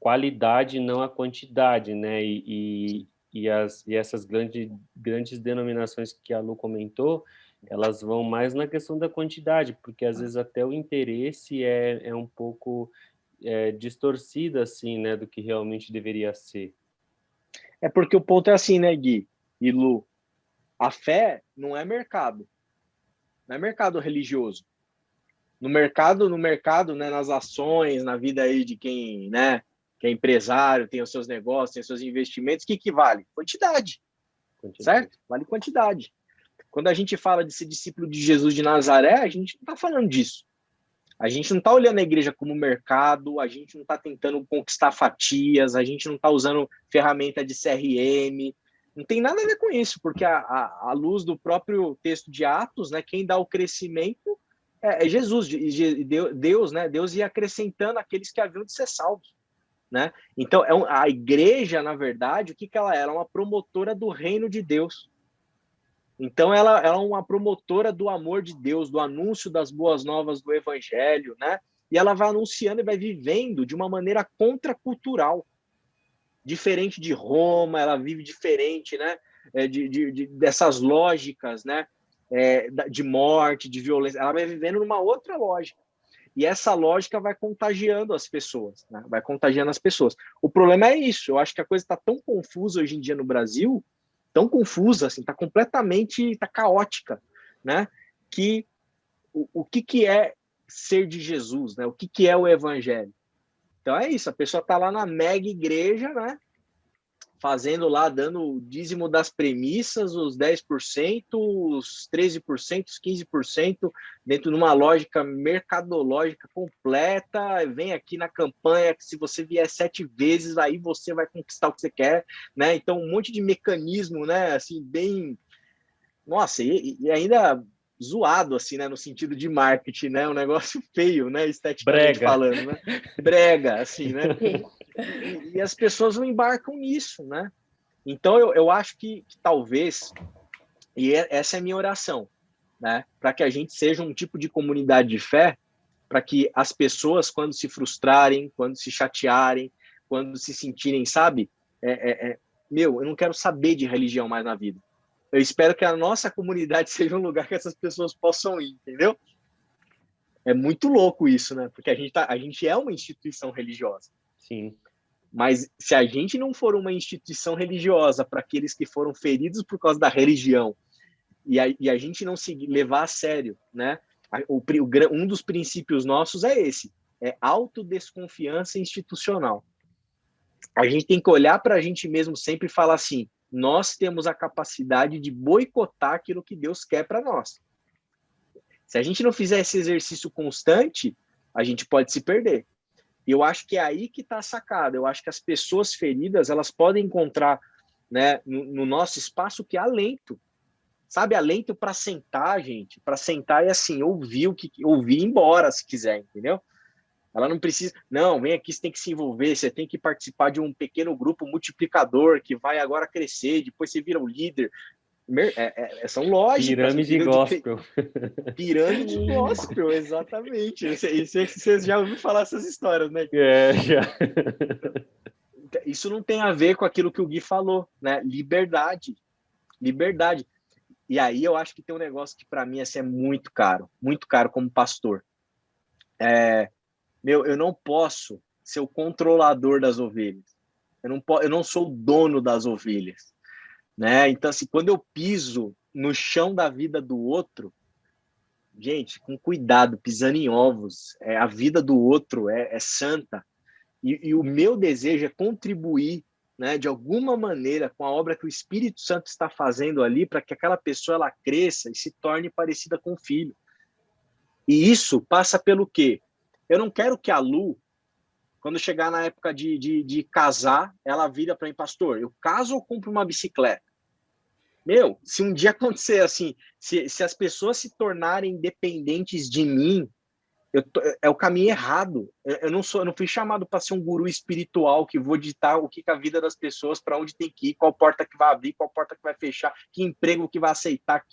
qualidade, não a quantidade, né? E essas grandes denominações que a Lu comentou, elas vão mais na questão da quantidade, porque às vezes até o interesse é um pouco distorcido, assim, né? Do que realmente deveria ser. É porque o ponto é assim, né, Gui e Lu? A fé não é mercado. Não é mercado religioso. No mercado, né, nas ações, na vida aí de quem, né, que é empresário, tem os seus negócios, tem os seus investimentos, o que vale? Quantidade. Certo? Vale quantidade. Quando a gente fala de ser discípulo de Jesus de Nazaré, a gente não está falando disso. A gente não está olhando a igreja como mercado, a gente não está tentando conquistar fatias, a gente não está usando ferramenta de CRM, não tem nada a ver com isso, porque a luz do próprio texto de Atos, né, quem dá o crescimento é Jesus, Deus, né? Deus ia acrescentando aqueles que haviam de ser salvos, né? Então, a igreja, na verdade, o que ela era? Uma promotora do reino de Deus. Então, ela é uma promotora do amor de Deus, do anúncio das boas novas do evangelho, né? E ela vai anunciando e vai vivendo de uma maneira contracultural, diferente de Roma, ela vive diferente, né? Dessas lógicas, né? De morte, de violência. Ela vai vivendo numa outra lógica. E essa lógica vai contagiando as pessoas, né? Vai contagiando as pessoas. O problema é isso. Eu acho que a coisa está tão confusa hoje em dia no Brasil, tão confusa, assim, está completamente, tá caótica, né? Que o que é ser de Jesus, né? O que é o evangelho? Então é isso, a pessoa está lá na mega igreja, né? Fazendo lá, dando o dízimo das premissas, os 10%, os 13%, os 15%, dentro de uma lógica mercadológica completa, vem aqui na campanha que se você vier 7 vezes, aí você vai conquistar o que você quer, né? Então, um monte de mecanismo, né? Assim, bem... Nossa, e ainda zoado, assim, né? No sentido de marketing, né? Um negócio feio, né? Esteticamente Brega. falando, né? Brega, assim, né? E as pessoas não embarcam nisso, né? Então, eu acho que talvez, e essa é a minha oração, né? Para que a gente seja um tipo de comunidade de fé, para que as pessoas, quando se frustrarem, quando se chatearem, quando se sentirem, sabe? Eu não quero saber de religião mais na vida. Eu espero que a nossa comunidade seja um lugar que essas pessoas possam ir, entendeu? É muito louco isso, né? Porque a gente é uma instituição religiosa. Sim. Mas se a gente não for uma instituição religiosa para aqueles que foram feridos por causa da religião e a gente não se levar a sério, né? Um dos princípios nossos é esse, é autodesconfiança institucional. A gente tem que olhar para a gente mesmo sempre e falar assim, nós temos a capacidade de boicotar aquilo que Deus quer para nós. Se a gente não fizer esse exercício constante, a gente pode se perder. E eu acho que é aí que está a sacada. Eu acho que as pessoas feridas, elas podem encontrar, né, no nosso espaço que é alento. Sabe, alento para sentar, gente. Para sentar e, assim, ouvir e ir embora, se quiser, entendeu? Ela não precisa... Não, vem aqui, você tem que se envolver, você tem que participar de um pequeno grupo multiplicador que vai agora crescer, depois você vira o líder. São lógicas. Pirâmide gospel. Pirâmide gospel, exatamente. Vocês já ouviram falar essas histórias, né? Já. Isso não tem a ver com aquilo que o Gui falou, né? Liberdade. E aí eu acho que tem um negócio que para mim assim, é muito caro como pastor. Eu não posso ser o controlador das ovelhas. Eu não sou o dono das ovelhas, né? Então, assim, quando eu piso no chão da vida do outro, gente, com cuidado, pisando em ovos. A vida do outro é santa. E o meu desejo é contribuir, né, de alguma maneira com a obra que o Espírito Santo está fazendo ali para que aquela pessoa ela cresça e se torne parecida com o filho. E isso passa pelo quê? Eu não quero que a Lu, quando chegar na época de casar, ela vira para mim, pastor, eu caso ou compro uma bicicleta? Se um dia acontecer assim, se as pessoas se tornarem dependentes de mim, é o caminho errado. Eu não fui chamado para ser um guru espiritual que vou ditar o que a vida das pessoas, para onde tem que ir, qual porta que vai abrir, qual porta que vai fechar, que emprego que vai aceitar,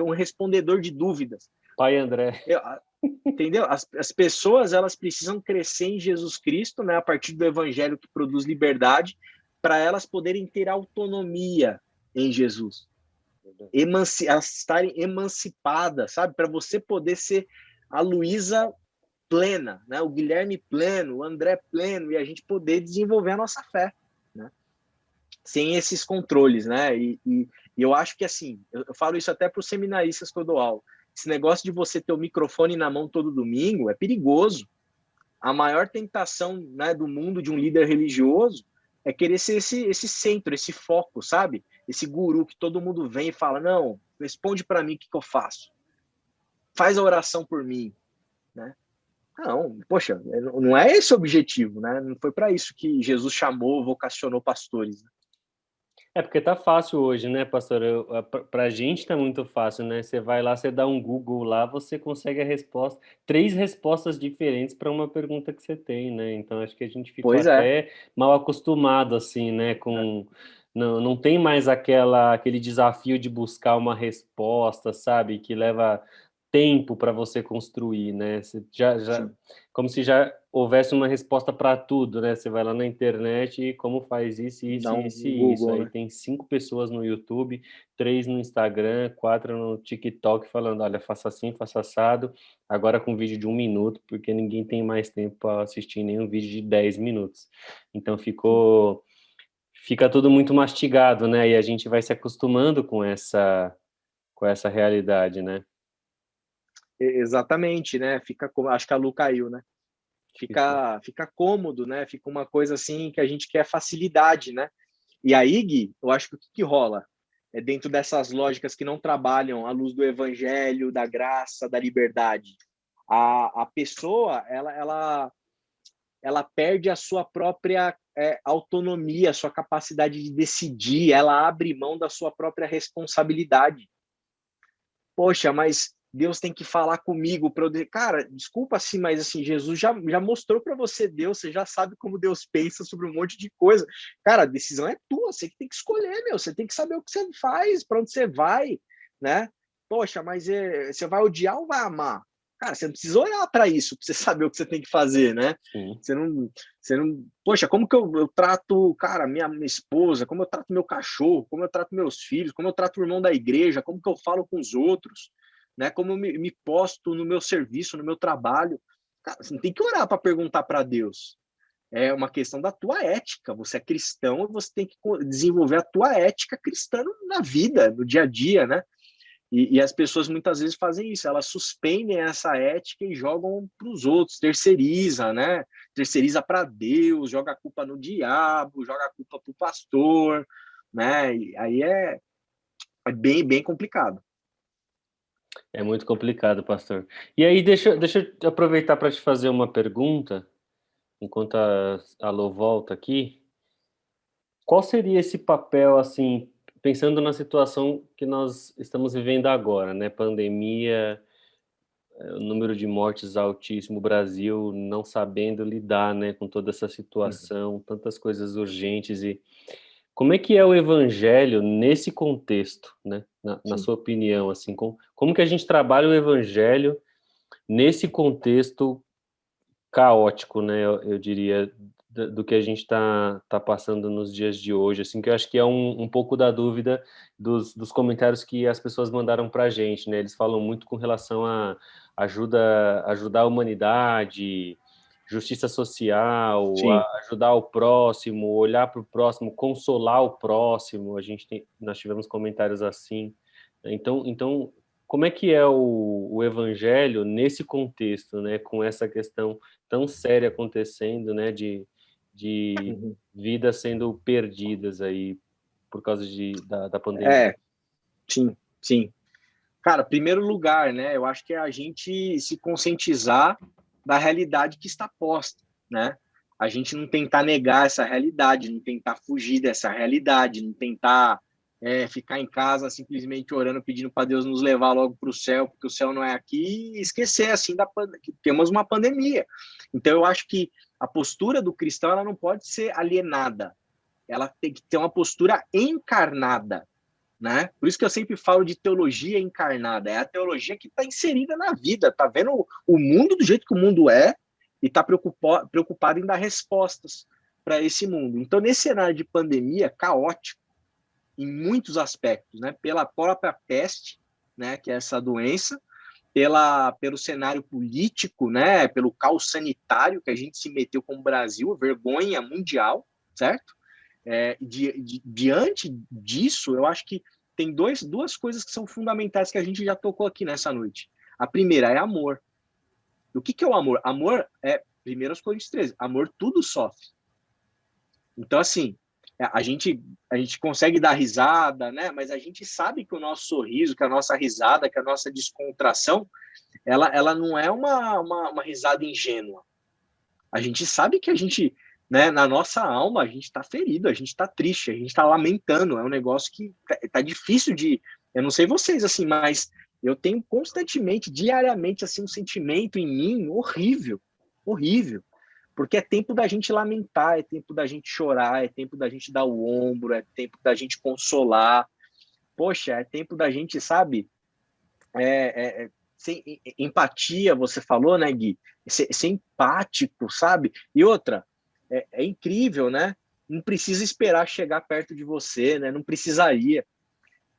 um respondedor de dúvidas. Pai André. Entendeu? As pessoas elas precisam crescer em Jesus Cristo, né, a partir do evangelho que produz liberdade, para elas poderem ter autonomia em Jesus. Elas estarem emancipadas, sabe? Para você poder ser a Luísa plena, né? O Guilherme pleno, o André pleno, e a gente poder desenvolver a nossa fé, né? Sem esses controles, né? E eu acho que, assim, eu falo isso até para os seminaristas que eu dou aula, esse negócio de você ter o microfone na mão todo domingo é perigoso. A maior tentação, né, do mundo de um líder religioso é querer ser esse centro, esse foco, sabe? Esse guru que todo mundo vem e fala, não, responde para mim o que eu faço. Faz a oração por mim, né? Não, poxa, não é esse o objetivo, né? Não foi para isso que Jesus chamou, vocacionou pastores. Né? Porque tá fácil hoje, né, pastor? Pra gente tá muito fácil, né? Você vai lá, você dá um Google lá, você consegue a resposta, 3 respostas diferentes para uma pergunta que você tem, né? Então acho que a gente ficou até mal acostumado, assim, né? Não tem mais aquele desafio de buscar uma resposta, sabe? Que leva tempo para você construir, né? Você como se já houvesse uma resposta para tudo, né? Você vai lá na internet e como faz isso, Dá um isso e isso. Google, Aí né? tem 5 pessoas no YouTube, 3 no Instagram, 4 no TikTok falando, olha, faça assim, faça assado, agora com vídeo de 1 minuto, porque ninguém tem mais tempo para assistir nenhum vídeo de 10 minutos. Então fica tudo muito mastigado, né? E a gente vai se acostumando com essa realidade, né? Exatamente, né? Acho que a Lu caiu, né? Fica cômodo, né? Fica uma coisa assim que a gente quer facilidade, né? E aí, Gui, eu acho que o que rola é dentro dessas lógicas que não trabalham à luz do evangelho, da graça, da liberdade. A pessoa, ela perde a sua própria autonomia, a sua capacidade de decidir, ela abre mão da sua própria responsabilidade. Poxa, mas Deus tem que falar comigo para eu... Cara, desculpa assim, mas assim, Jesus já mostrou para você Deus, você já sabe como Deus pensa sobre um monte de coisa. Cara, a decisão é tua, você que tem que escolher, meu, você tem que saber o que você faz, para onde você vai, né? Poxa, mas você vai odiar ou vai amar? Cara, você não precisa olhar para isso, para você saber o que você tem que fazer, né? Sim. Você não... Poxa, como que eu trato, cara, minha esposa, como eu trato meu cachorro, como eu trato meus filhos, como eu trato o irmão da igreja, como que eu falo com os outros, né? Como eu me posto no meu serviço, no meu trabalho. Cara, você não tem que orar para perguntar para Deus. É uma questão da tua ética. Você é cristão e você tem que desenvolver a tua ética cristã na vida, no dia a dia, né? E as pessoas muitas vezes fazem isso, elas suspendem essa ética e jogam para os outros, terceiriza, né? Terceiriza para Deus, joga a culpa no diabo, joga a culpa para o pastor, né? E aí é bem, bem complicado. É muito complicado, pastor. E aí, deixa eu aproveitar para te fazer uma pergunta, enquanto a Lô volta aqui. Qual seria esse papel, assim, pensando na situação que nós estamos vivendo agora, né? Pandemia, o número de mortes altíssimo, o Brasil não sabendo lidar, né, com toda essa situação, tantas coisas urgentes. E como é que é o evangelho nesse contexto, né? Na sua opinião, assim, como que a gente trabalha o evangelho nesse contexto caótico, né? Eu diria do que a gente está passando nos dias de hoje, assim, que eu acho que é um pouco da dúvida dos comentários que as pessoas mandaram para a gente, né? Eles falam muito com relação a ajudar a humanidade, justiça social, Sim. ajudar o próximo, olhar para o próximo, consolar o próximo. Nós tivemos comentários assim. Então, como é que é o evangelho nesse contexto, né? Com essa questão tão séria acontecendo, né? De vidas sendo perdidas aí por causa da pandemia. Sim, sim. Cara, primeiro lugar, né? Eu acho que é a gente se conscientizar da realidade que está posta, né? A gente não tentar negar essa realidade, não tentar fugir dessa realidade, não tentar ficar em casa simplesmente orando, pedindo para Deus nos levar logo para o céu, porque o céu não é aqui, e esquecer assim que temos uma pandemia. Então, eu acho que a postura do cristão ela não pode ser alienada, ela tem que ter uma postura encarnada, né? Por isso que eu sempre falo de teologia encarnada, é a teologia que está inserida na vida, está vendo o mundo do jeito que o mundo é e está preocupado em dar respostas para esse mundo. Então, nesse cenário de pandemia caótico, em muitos aspectos, né? Pela própria peste, né? Que é essa doença, pelo cenário político, né? Pelo caos sanitário que a gente se meteu como Brasil, vergonha mundial, certo? Diante disso, eu acho que tem duas coisas que são fundamentais que a gente já tocou aqui nessa noite. A primeira é amor. E o que é o amor? Amor é, 1 Coríntios 13, amor tudo sofre. Então, assim, a gente consegue dar risada, né? Mas a gente sabe que o nosso sorriso, que a nossa risada, que a nossa descontração, ela não é uma risada ingênua. A gente sabe que a gente, né, na nossa alma, a gente está ferido, a gente está triste, a gente está lamentando. É um negócio que tá difícil de... Eu não sei vocês, assim, mas eu tenho constantemente, diariamente, assim, um sentimento em mim horrível, horrível. Porque é tempo da gente lamentar, é tempo da gente chorar, é tempo da gente dar o ombro, é tempo da gente consolar. Poxa, é tempo da gente, sabe, empatia, você falou, né, Gui? Ser empático, sabe? E outra, é incrível, né? Não precisa esperar chegar perto de você, né? Não precisaria.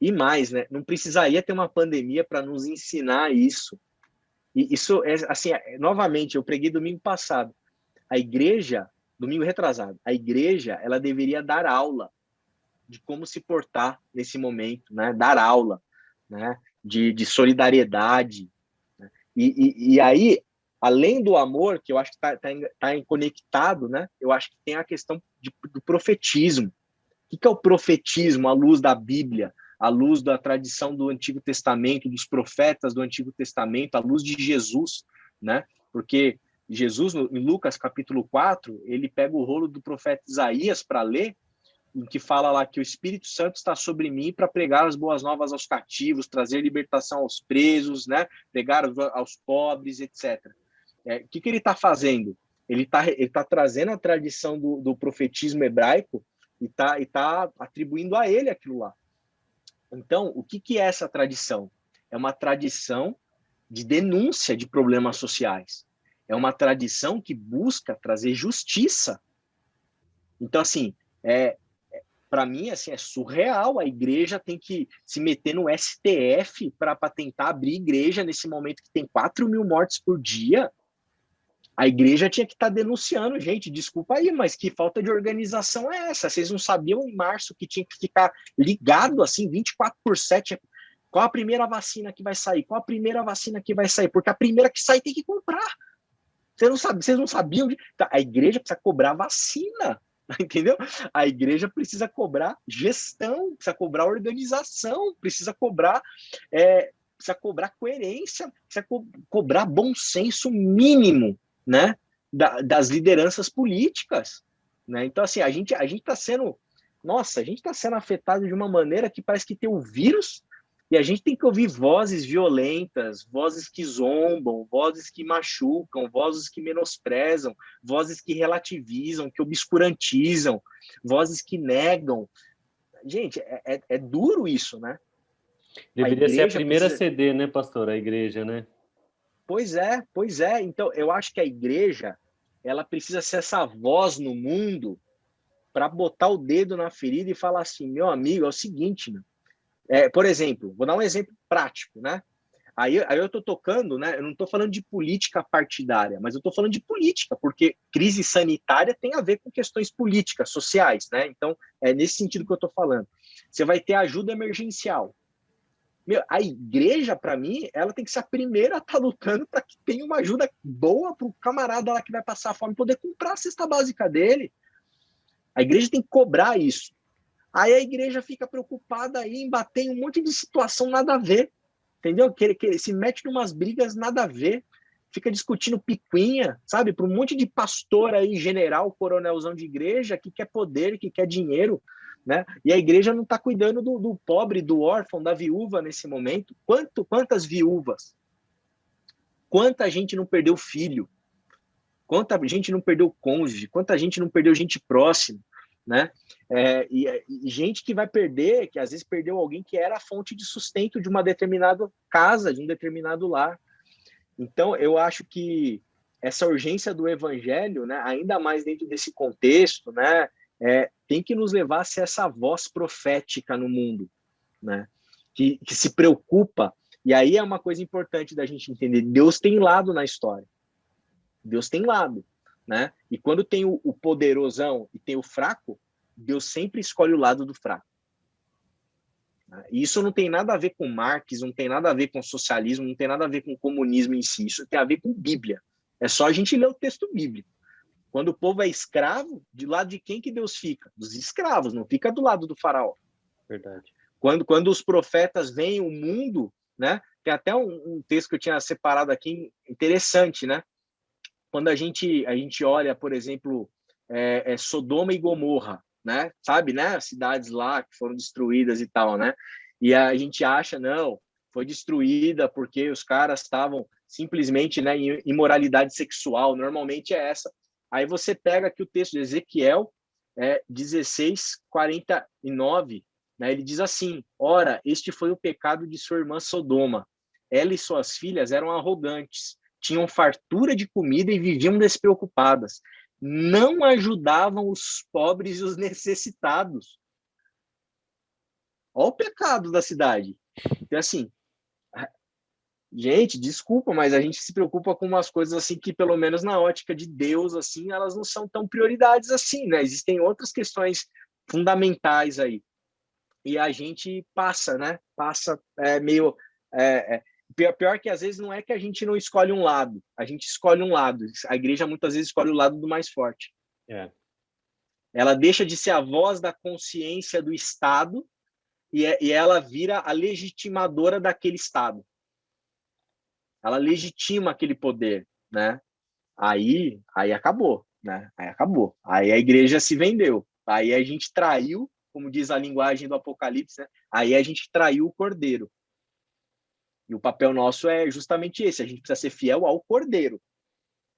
E mais, né? Não precisaria ter uma pandemia para nos ensinar isso. E isso é assim, novamente, eu preguei domingo passado. A igreja, domingo retrasado, a igreja, ela deveria dar aula de como se portar nesse momento, né? Dar aula, né? De solidariedade. Né? E aí, além do amor, que eu acho que tá conectado, né? Eu acho que tem a questão do profetismo. O que é o profetismo à luz da Bíblia, à luz da tradição do Antigo Testamento, dos profetas do Antigo Testamento, à luz de Jesus, né? Porque Jesus, em Lucas capítulo 4, ele pega o rolo do profeta Isaías para ler, em que fala lá que o Espírito Santo está sobre mim para pregar as boas novas aos cativos, trazer libertação aos presos, né? Pregar aos pobres, etc. O que ele está fazendo? Ele tá trazendo a tradição do profetismo hebraico e tá atribuindo a ele aquilo lá. Então, o que é essa tradição? É uma tradição de denúncia de problemas sociais. É uma tradição que busca trazer justiça. Então, assim, para mim, assim, é surreal. A igreja tem que se meter no STF para tentar abrir igreja nesse momento que tem 4 mil mortes por dia. A igreja tinha que estar denunciando, gente, desculpa aí, mas que falta de organização é essa? Vocês não sabiam em março que tinha que ficar ligado, assim, 24/7? Qual a primeira vacina que vai sair? Qual a primeira vacina que vai sair? Porque a primeira que sai tem que comprar. Vocês não sabiam? A igreja precisa cobrar vacina, entendeu? A igreja precisa cobrar gestão, precisa cobrar organização, precisa cobrar coerência, precisa cobrar bom senso mínimo, né, das lideranças políticas, né? Então, assim, a gente está sendo, nossa, a gente está sendo afetado de uma maneira que parece que tem um vírus e a gente tem que ouvir vozes violentas, vozes que zombam, vozes que machucam, vozes que menosprezam, vozes que relativizam, que obscurantizam, vozes que negam. Gente, é duro isso, né? Deveria ser a primeira CD, né, pastor? A igreja, né? Pois é. Então, eu acho que a igreja, ela precisa ser essa voz no mundo para botar o dedo na ferida e falar assim, meu amigo, é o seguinte, né? Por exemplo, vou dar um exemplo prático, né? Aí eu estou tocando, né? Eu não estou falando de política partidária, mas eu estou falando de política, porque crise sanitária tem a ver com questões políticas, sociais, né? Então, é nesse sentido que eu estou falando. Você vai ter ajuda emergencial. A igreja, para mim, ela tem que ser a primeira a estar lutando para que tenha uma ajuda boa para o camarada lá que vai passar fome poder comprar a cesta básica dele. A igreja tem que cobrar isso. Aí a igreja fica preocupada aí em bater em um monte de situação nada a ver, entendeu? Que se mete em umas brigas nada a ver, fica discutindo picuinha, sabe? Para um monte de pastor aí, general, coronelzão de igreja, que quer poder, que quer dinheiro, né? E a igreja não está cuidando do pobre, do órfão, da viúva nesse momento. Quantas viúvas? Quanta gente não perdeu filho? Quanta gente não perdeu cônjuge? Quanta gente não perdeu gente próxima? Né? E gente que vai perder, que às vezes perdeu alguém que era a fonte de sustento de uma determinada casa, de um determinado lar. Então, eu acho que essa urgência do evangelho, né, ainda mais dentro desse contexto, né, tem que nos levar a ser essa voz profética no mundo, né, que se preocupa. E aí é uma coisa importante da gente entender: Deus tem lado na história. Deus tem lado. Né? E quando tem o poderosão e tem o fraco, Deus sempre escolhe o lado do fraco. E isso não tem nada a ver com Marx, não tem nada a ver com socialismo, não tem nada a ver com comunismo em si, isso tem a ver com Bíblia. É só a gente ler o texto bíblico. Quando o povo é escravo, de lado de quem que Deus fica? Dos escravos, não fica do lado do faraó. Verdade. Quando os profetas veem o mundo, né? Tem até um texto que eu tinha separado aqui, interessante, né? Quando a gente olha, por exemplo, Sodoma e Gomorra, né? Sabe, né? As cidades lá que foram destruídas e tal, né? E a gente acha, não, foi destruída porque os caras estavam simplesmente, né, em imoralidade sexual. Normalmente é essa. Aí você pega aqui o texto de Ezequiel 16:49, né? Ele diz assim: ora, este foi o pecado de sua irmã Sodoma. ela e suas filhas eram arrogantes, tinham fartura de comida e viviam despreocupadas. Não ajudavam os pobres e os necessitados. Olha o pecado da cidade. Então, assim, gente, desculpa, mas a gente se preocupa com umas coisas assim que, pelo menos na ótica de Deus, assim, elas não são tão prioridades assim, né? Existem outras questões fundamentais aí. E a gente passa, né? Passa meio... pior que às vezes não é que a gente não escolhe um lado, a gente escolhe um lado. A igreja muitas vezes escolhe o lado do mais forte. Ela deixa de ser a voz da consciência do Estado e ela vira a legitimadora daquele Estado. Ela legitima aquele poder, né? Aí acabou, né? Aí acabou. Aí a igreja se vendeu. Aí a gente traiu, como diz a linguagem do Apocalipse, né? Aí a gente traiu o Cordeiro. E o papel nosso é justamente esse, a gente precisa ser fiel ao Cordeiro.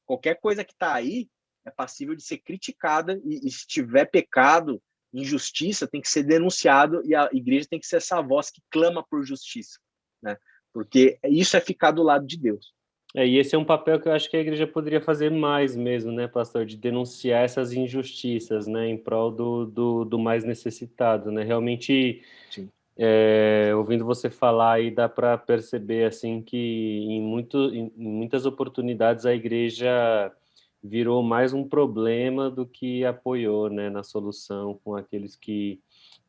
Qualquer coisa que está aí é passível de ser criticada e se tiver pecado, injustiça, tem que ser denunciado e a igreja tem que ser essa voz que clama por justiça, né? Porque isso é ficar do lado de Deus. E esse é um papel que eu acho que a igreja poderia fazer mais mesmo, né, pastor? De denunciar essas injustiças, né, em prol do mais necessitado, né? Realmente, ouvindo você falar aí, dá para perceber, assim, que em muitas oportunidades a igreja virou mais um problema do que apoiou, né, na solução com aqueles que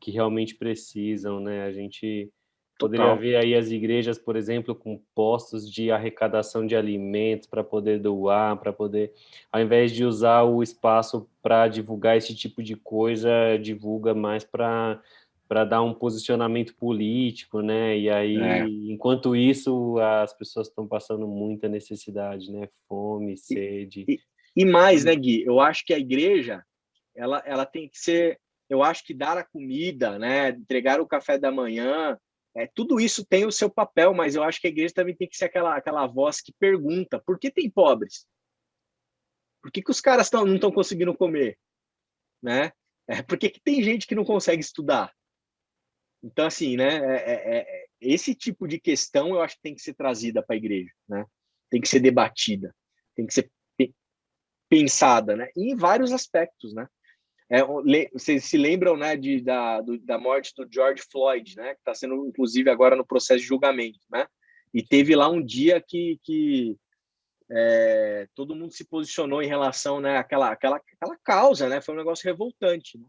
realmente precisam, né? A gente... Poderia Total. ver aí as igrejas, por exemplo, com postos de arrecadação de alimentos para poder doar, para poder, ao invés de usar o espaço para divulgar esse tipo de coisa, divulga mais para dar um posicionamento político, né? E aí, enquanto isso, as pessoas estão passando muita necessidade, né? Fome, sede. E mais, né, Gui? Eu acho que a igreja, ela tem que ser, eu acho que dar a comida, né, entregar o café da manhã, tudo isso tem o seu papel, mas eu acho que a igreja também tem que ser aquela voz que pergunta: por que tem pobres? Por que os caras não estão conseguindo comer? Né? Por que tem gente que não consegue estudar? Então, assim, né, esse tipo de questão eu acho que tem que ser trazida para a igreja, né? Tem que ser debatida, tem que ser pensada, né? E em vários aspectos, né? Vocês se lembram, né, da morte do George Floyd, né, que está sendo, inclusive, agora no processo de julgamento, né? E teve lá um dia que todo mundo se posicionou em relação, né, àquela causa, né? Foi um negócio revoltante, né?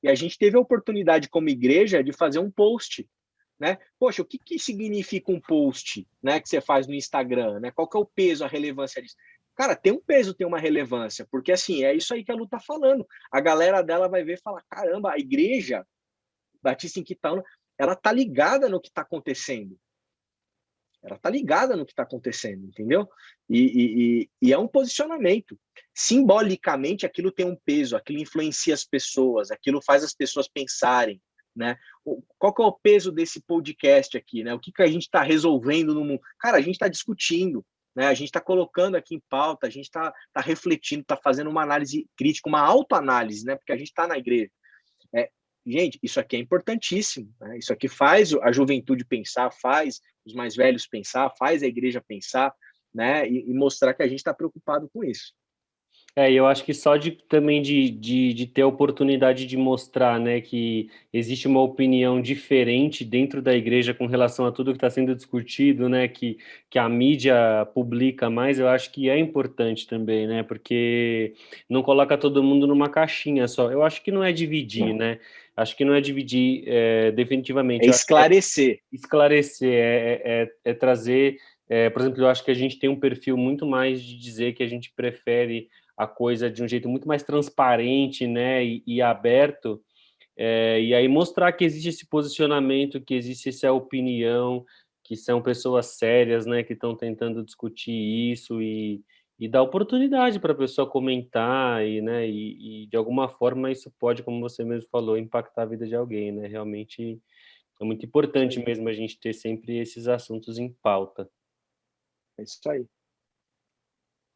E a gente teve a oportunidade, como igreja, de fazer um post, né? Poxa, o que significa um post, né, que você faz no Instagram, né? Qual que é o peso, a relevância disso? Cara, tem um peso, tem uma relevância, porque assim, é isso aí que a Lu tá falando. A galera dela vai ver e falar: caramba, a igreja Batista em Quitaúna, ela tá ligada no que tá acontecendo. Ela tá ligada no que tá acontecendo, entendeu? E é um posicionamento. Simbolicamente, aquilo tem um peso, aquilo influencia as pessoas, aquilo faz as pessoas pensarem, né? Qual que é o peso desse podcast aqui, né? O que a gente está resolvendo no mundo? Cara, a gente está discutindo, né? A gente está colocando aqui em pauta, a gente está refletindo, está fazendo uma análise crítica, uma autoanálise, né? Porque a gente está na igreja. Gente, isso aqui é importantíssimo, né? Isso aqui faz a juventude pensar, faz os mais velhos pensar, faz a igreja pensar, né? E mostrar que a gente está preocupado com isso. Eu acho que só também de ter a oportunidade de mostrar, né, que existe uma opinião diferente dentro da igreja com relação a tudo que está sendo discutido, né, que a mídia publica mais, eu acho que é importante também, né, porque não coloca todo mundo numa caixinha só. Eu acho que não é dividir, né, acho que não é dividir definitivamente. É esclarecer. Esclarecer, é trazer... por exemplo, eu acho que a gente tem um perfil muito mais de dizer que a gente prefere a coisa de um jeito muito mais transparente, né, e aberto, e aí mostrar que existe esse posicionamento, que existe essa opinião, que são pessoas sérias, né, que estão tentando discutir isso e dar oportunidade para a pessoa comentar né, e de alguma forma isso pode, como você mesmo falou, impactar a vida de alguém, né, realmente é muito importante mesmo a gente ter sempre esses assuntos em pauta. É isso aí.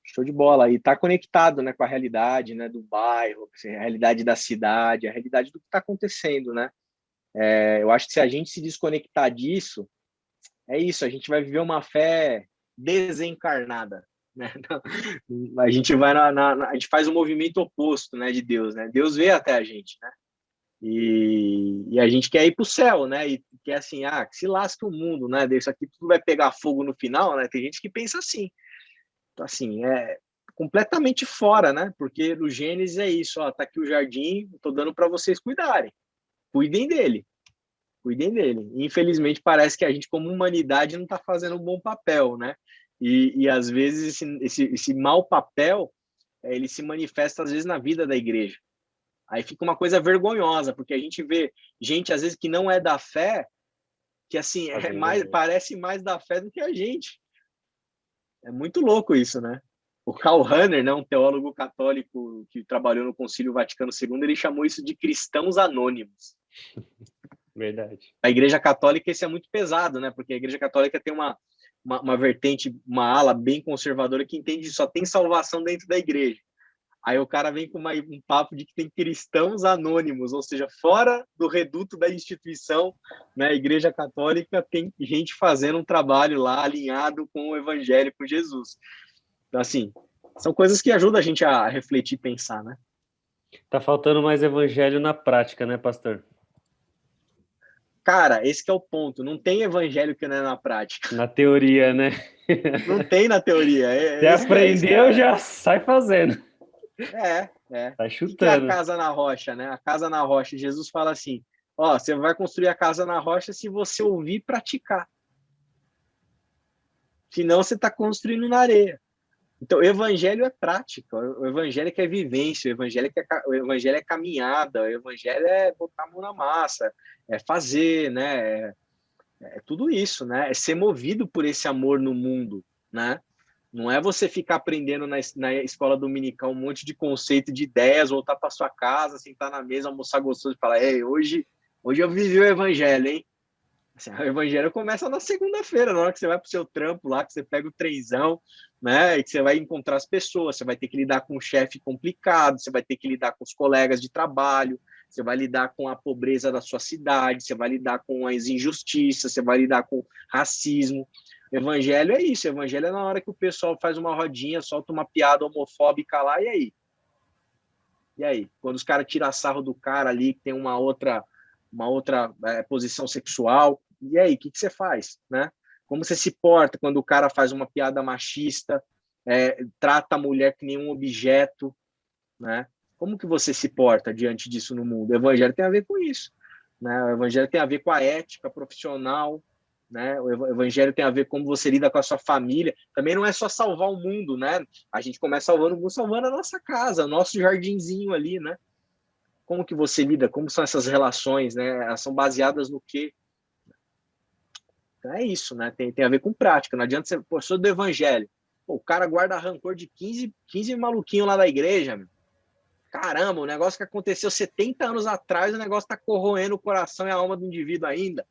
Show de bola. E está conectado, né, com a realidade, né, do bairro, a realidade da cidade, a realidade do que está acontecendo, né? Eu acho que se a gente se desconectar disso, é isso, a gente vai viver uma fé desencarnada, né? A gente vai a gente faz o movimento oposto, né, de Deus, né? Deus vê até a gente, né? E a gente quer ir para o céu, né? E quer assim, que se lasque o mundo, né? Isso aqui tudo vai pegar fogo no final, né? Tem gente que pensa assim. Então, assim, é completamente fora, né? Porque no Gênesis é isso, ó, tá aqui o jardim, tô dando para vocês cuidarem. Cuidem dele. Cuidem dele. Infelizmente, parece que a gente, como humanidade, não está fazendo um bom papel, né? E às vezes, esse mau papel, ele se manifesta, às vezes, na vida da igreja. Aí fica uma coisa vergonhosa, porque a gente vê gente, às vezes, que não é da fé, que, assim, parece mais da fé do que a gente. É muito louco isso, né? O Karl Rahner, né, um teólogo católico que trabalhou no Concílio Vaticano II, ele chamou isso de cristãos anônimos. Verdade. A Igreja Católica, isso é muito pesado, né? Porque a Igreja Católica tem uma vertente, uma ala bem conservadora que entende que só tem salvação dentro da igreja. Aí o cara vem com um papo de que tem cristãos anônimos, ou seja, fora do reduto da instituição, né? A Igreja Católica tem gente fazendo um trabalho lá alinhado com o Evangelho, com Jesus. Então, assim, são coisas que ajudam a gente a refletir e pensar, né? Tá faltando mais evangelho na prática, né, pastor? Cara, esse que é o ponto. Não tem evangelho que não é na prática. Na teoria, né? Não tem na teoria. Você aprendeu, já sai fazendo. Tá chutando. O que é a casa na rocha, né? A casa na rocha. Jesus fala assim, ó, você vai construir a casa na rocha se você ouvir e praticar. Senão você está construindo na areia. Então, o evangelho é prática, o evangelho é vivência, o evangelho é caminhada, o evangelho é botar a mão na massa, é fazer, né? É tudo isso, né? É ser movido por esse amor no mundo, né? Não é você ficar aprendendo na escola dominical um monte de conceito, de ideias, voltar para sua casa, sentar na mesa, almoçar gostoso e falar, ei, hoje eu vivi o evangelho, hein? Assim, o evangelho começa na segunda-feira, na hora que você vai para o seu trampo lá, que você pega o trenzão, né? E que você vai encontrar as pessoas, você vai ter que lidar com um chefe complicado, você vai ter que lidar com os colegas de trabalho, você vai lidar com a pobreza da sua cidade, você vai lidar com as injustiças, você vai lidar com racismo. O evangelho é isso, o evangelho é na hora que o pessoal faz uma rodinha, solta uma piada homofóbica lá, e aí? E aí? Quando os caras tiram sarro do cara ali, que tem uma outra posição sexual, e aí, o que você faz, né? Como você se porta quando o cara faz uma piada machista, trata a mulher que nem um objeto, né? Como que você se porta diante disso no mundo? O evangelho tem a ver com isso, né? O evangelho tem a ver com a ética profissional, né? O evangelho tem a ver com como você lida com a sua família. Também não é só salvar o mundo, né? A gente começa salvando o mundo, salvando a nossa casa, o nosso jardinzinho ali, né? Como que você lida? Como são essas relações, né? Elas são baseadas no quê? Então é isso, né? Tem a ver com prática. Não adianta ser, pô, sou do evangelho. Pô, o cara guarda rancor de 15 maluquinhos lá da igreja, meu. Caramba, o negócio que aconteceu 70 anos atrás, o negócio tá corroendo o coração e a alma do indivíduo ainda.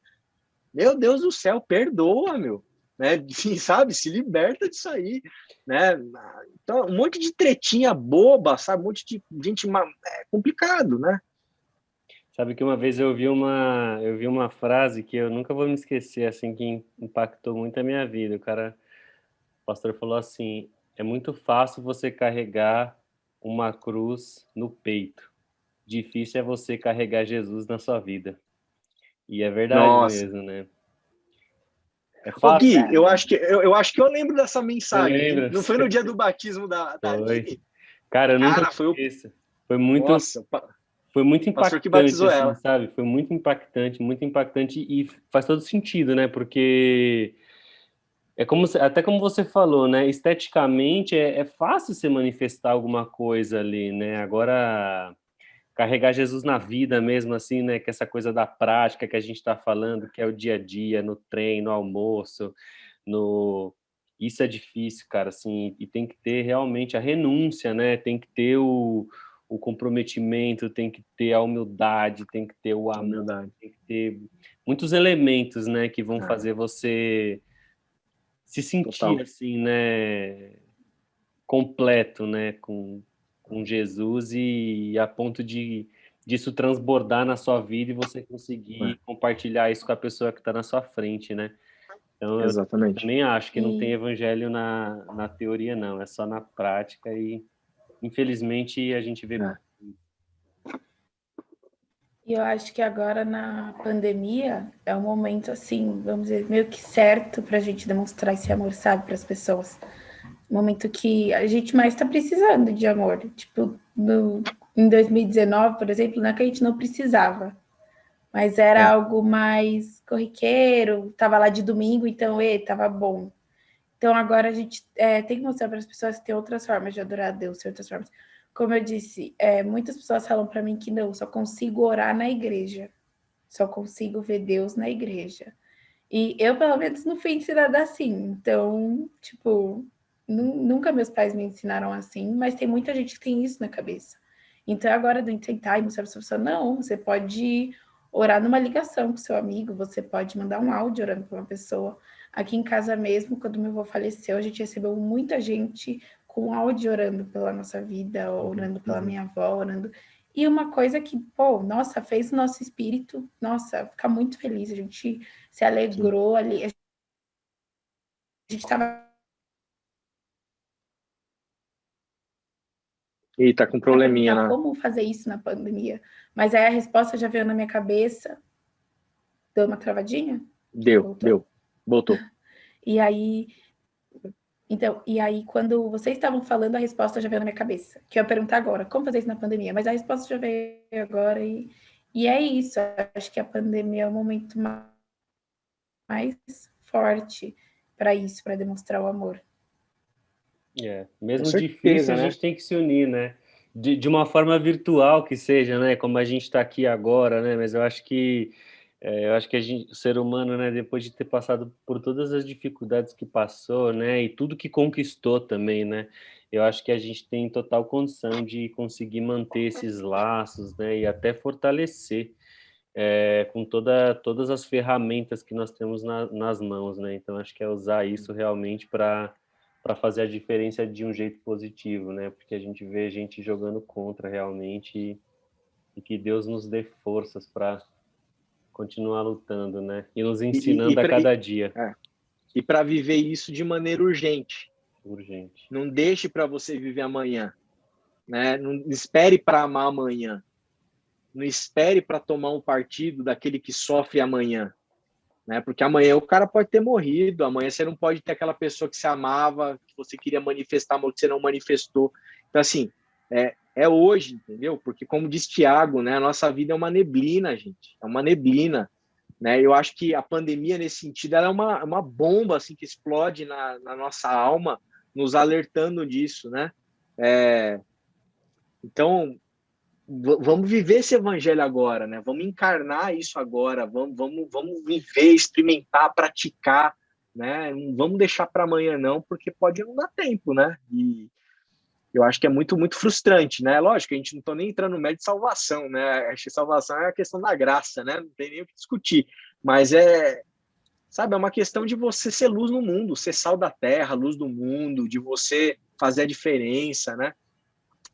Meu Deus do céu, perdoa, meu. Né? Sabe? Se liberta disso aí. Né? Então, um monte de tretinha boba, sabe? Um monte de gente complicado, né? Sabe que uma vez eu vi uma frase que eu nunca vou me esquecer, assim, que impactou muito a minha vida. O pastor falou assim: é muito fácil você carregar uma cruz no peito. Difícil é você carregar Jesus na sua vida. E é verdade Nossa. mesmo, né? É Ô, fácil. Gui, eu acho que eu lembro dessa mensagem. Lembra? Não foi no dia do batismo da Aline? Cara, eu nunca Foi esqueço. Foi muito, Nossa, foi muito pastor que impactante, batizou assim, ela. sabe? Foi muito impactante e faz todo sentido, né? Porque até como você falou, né? Esteticamente é fácil você manifestar alguma coisa ali, né? Agora, carregar Jesus na vida mesmo, assim, né? Que essa coisa da prática que a gente está falando, que é o dia a dia, no trem, no almoço, no... Isso é difícil, cara, assim, e tem que ter realmente a renúncia, né? Tem que ter o comprometimento, tem que ter a humildade, tem que ter o amor, tem que ter muitos elementos, né? Que vão fazer você se sentir, Total. assim, né? Completo, né? Com Jesus e a ponto disso transbordar na sua vida e você conseguir compartilhar isso com a pessoa que está na sua frente, né? Então, eu Exatamente. também acho que não tem evangelho na teoria, não. É só na prática e, infelizmente, a gente vê... E eu acho que agora, na pandemia, é um momento, assim, vamos dizer, meio que certo para a gente demonstrar esse amor, sabe, para as pessoas. Momento que a gente mais está precisando de amor. Tipo, em 2019, por exemplo, não é que a gente não precisava, mas era algo mais corriqueiro, tava lá de domingo, então, tava bom. Então, agora a gente tem que mostrar para as pessoas que tem outras formas de adorar a Deus, tem outras formas. Como eu disse, muitas pessoas falam para mim que não, só consigo orar na igreja, só consigo ver Deus na igreja. E eu, pelo menos, não fui ensinada assim. Então, tipo, nunca meus pais me ensinaram assim, mas tem muita gente que tem isso na cabeça. Então, agora de tentar e mostrar para a pessoa, não, você pode orar numa ligação com seu amigo, você pode mandar um áudio orando para uma pessoa. Aqui em casa mesmo, quando meu avô faleceu, a gente recebeu muita gente com áudio orando pela nossa vida, orando pela minha avó, orando. E uma coisa que, pô, nossa, fez o nosso espírito, nossa, ficar muito feliz. A gente se alegrou ali. A gente estava... E tá com probleminha, né? Como fazer isso na pandemia? Mas aí a resposta já veio na minha cabeça. Deu uma travadinha? Voltou. E aí... Então, e aí, quando vocês estavam falando, a resposta já veio na minha cabeça. Que eu ia perguntar agora, como fazer isso na pandemia? Mas a resposta já veio agora e é isso. Eu acho que a pandemia é o momento mais forte para isso, para demonstrar o amor. Mesmo difícil, a gente tem que se unir, né? De uma forma virtual que seja, né? Como a gente está aqui agora, né? Mas eu acho que o ser humano, né? Depois de ter passado por todas as dificuldades que passou, né? E tudo que conquistou também, né? Eu acho que a gente tem total condição de conseguir manter esses laços, né? E até fortalecer com todas as ferramentas que nós temos nas mãos, né? Então, acho que é usar isso realmente para fazer a diferença de um jeito positivo, né? Porque a gente vê gente jogando contra realmente e que Deus nos dê forças para continuar lutando, né? E nos ensinando a cada dia. E para viver isso de maneira urgente. Urgente. Não deixe para você viver amanhã, né? Não espere para amar amanhã. Não espere para tomar um partido daquele que sofre amanhã, né? Porque amanhã o cara pode ter morrido, amanhã você não pode ter aquela pessoa que você amava, que você queria manifestar, amor, que você não manifestou. Então, assim, é hoje, entendeu? Porque, como diz Tiago, né, a nossa vida é uma neblina, gente. É uma neblina, né? Eu acho que a pandemia, nesse sentido, ela é uma bomba assim, que explode na nossa alma, nos alertando disso, né? Então, vamos viver esse evangelho agora, né? Vamos encarnar isso agora, vamos viver, experimentar, praticar, né? Não vamos deixar para amanhã não, porque pode não dar tempo, né? E eu acho que é muito, muito frustrante, né? Lógico, a gente não está nem entrando no mérito de salvação, né? Acho que salvação é a questão da graça, né? Não tem nem o que discutir. Mas sabe, é uma questão de você ser luz no mundo, ser sal da terra, luz do mundo, de você fazer a diferença, né?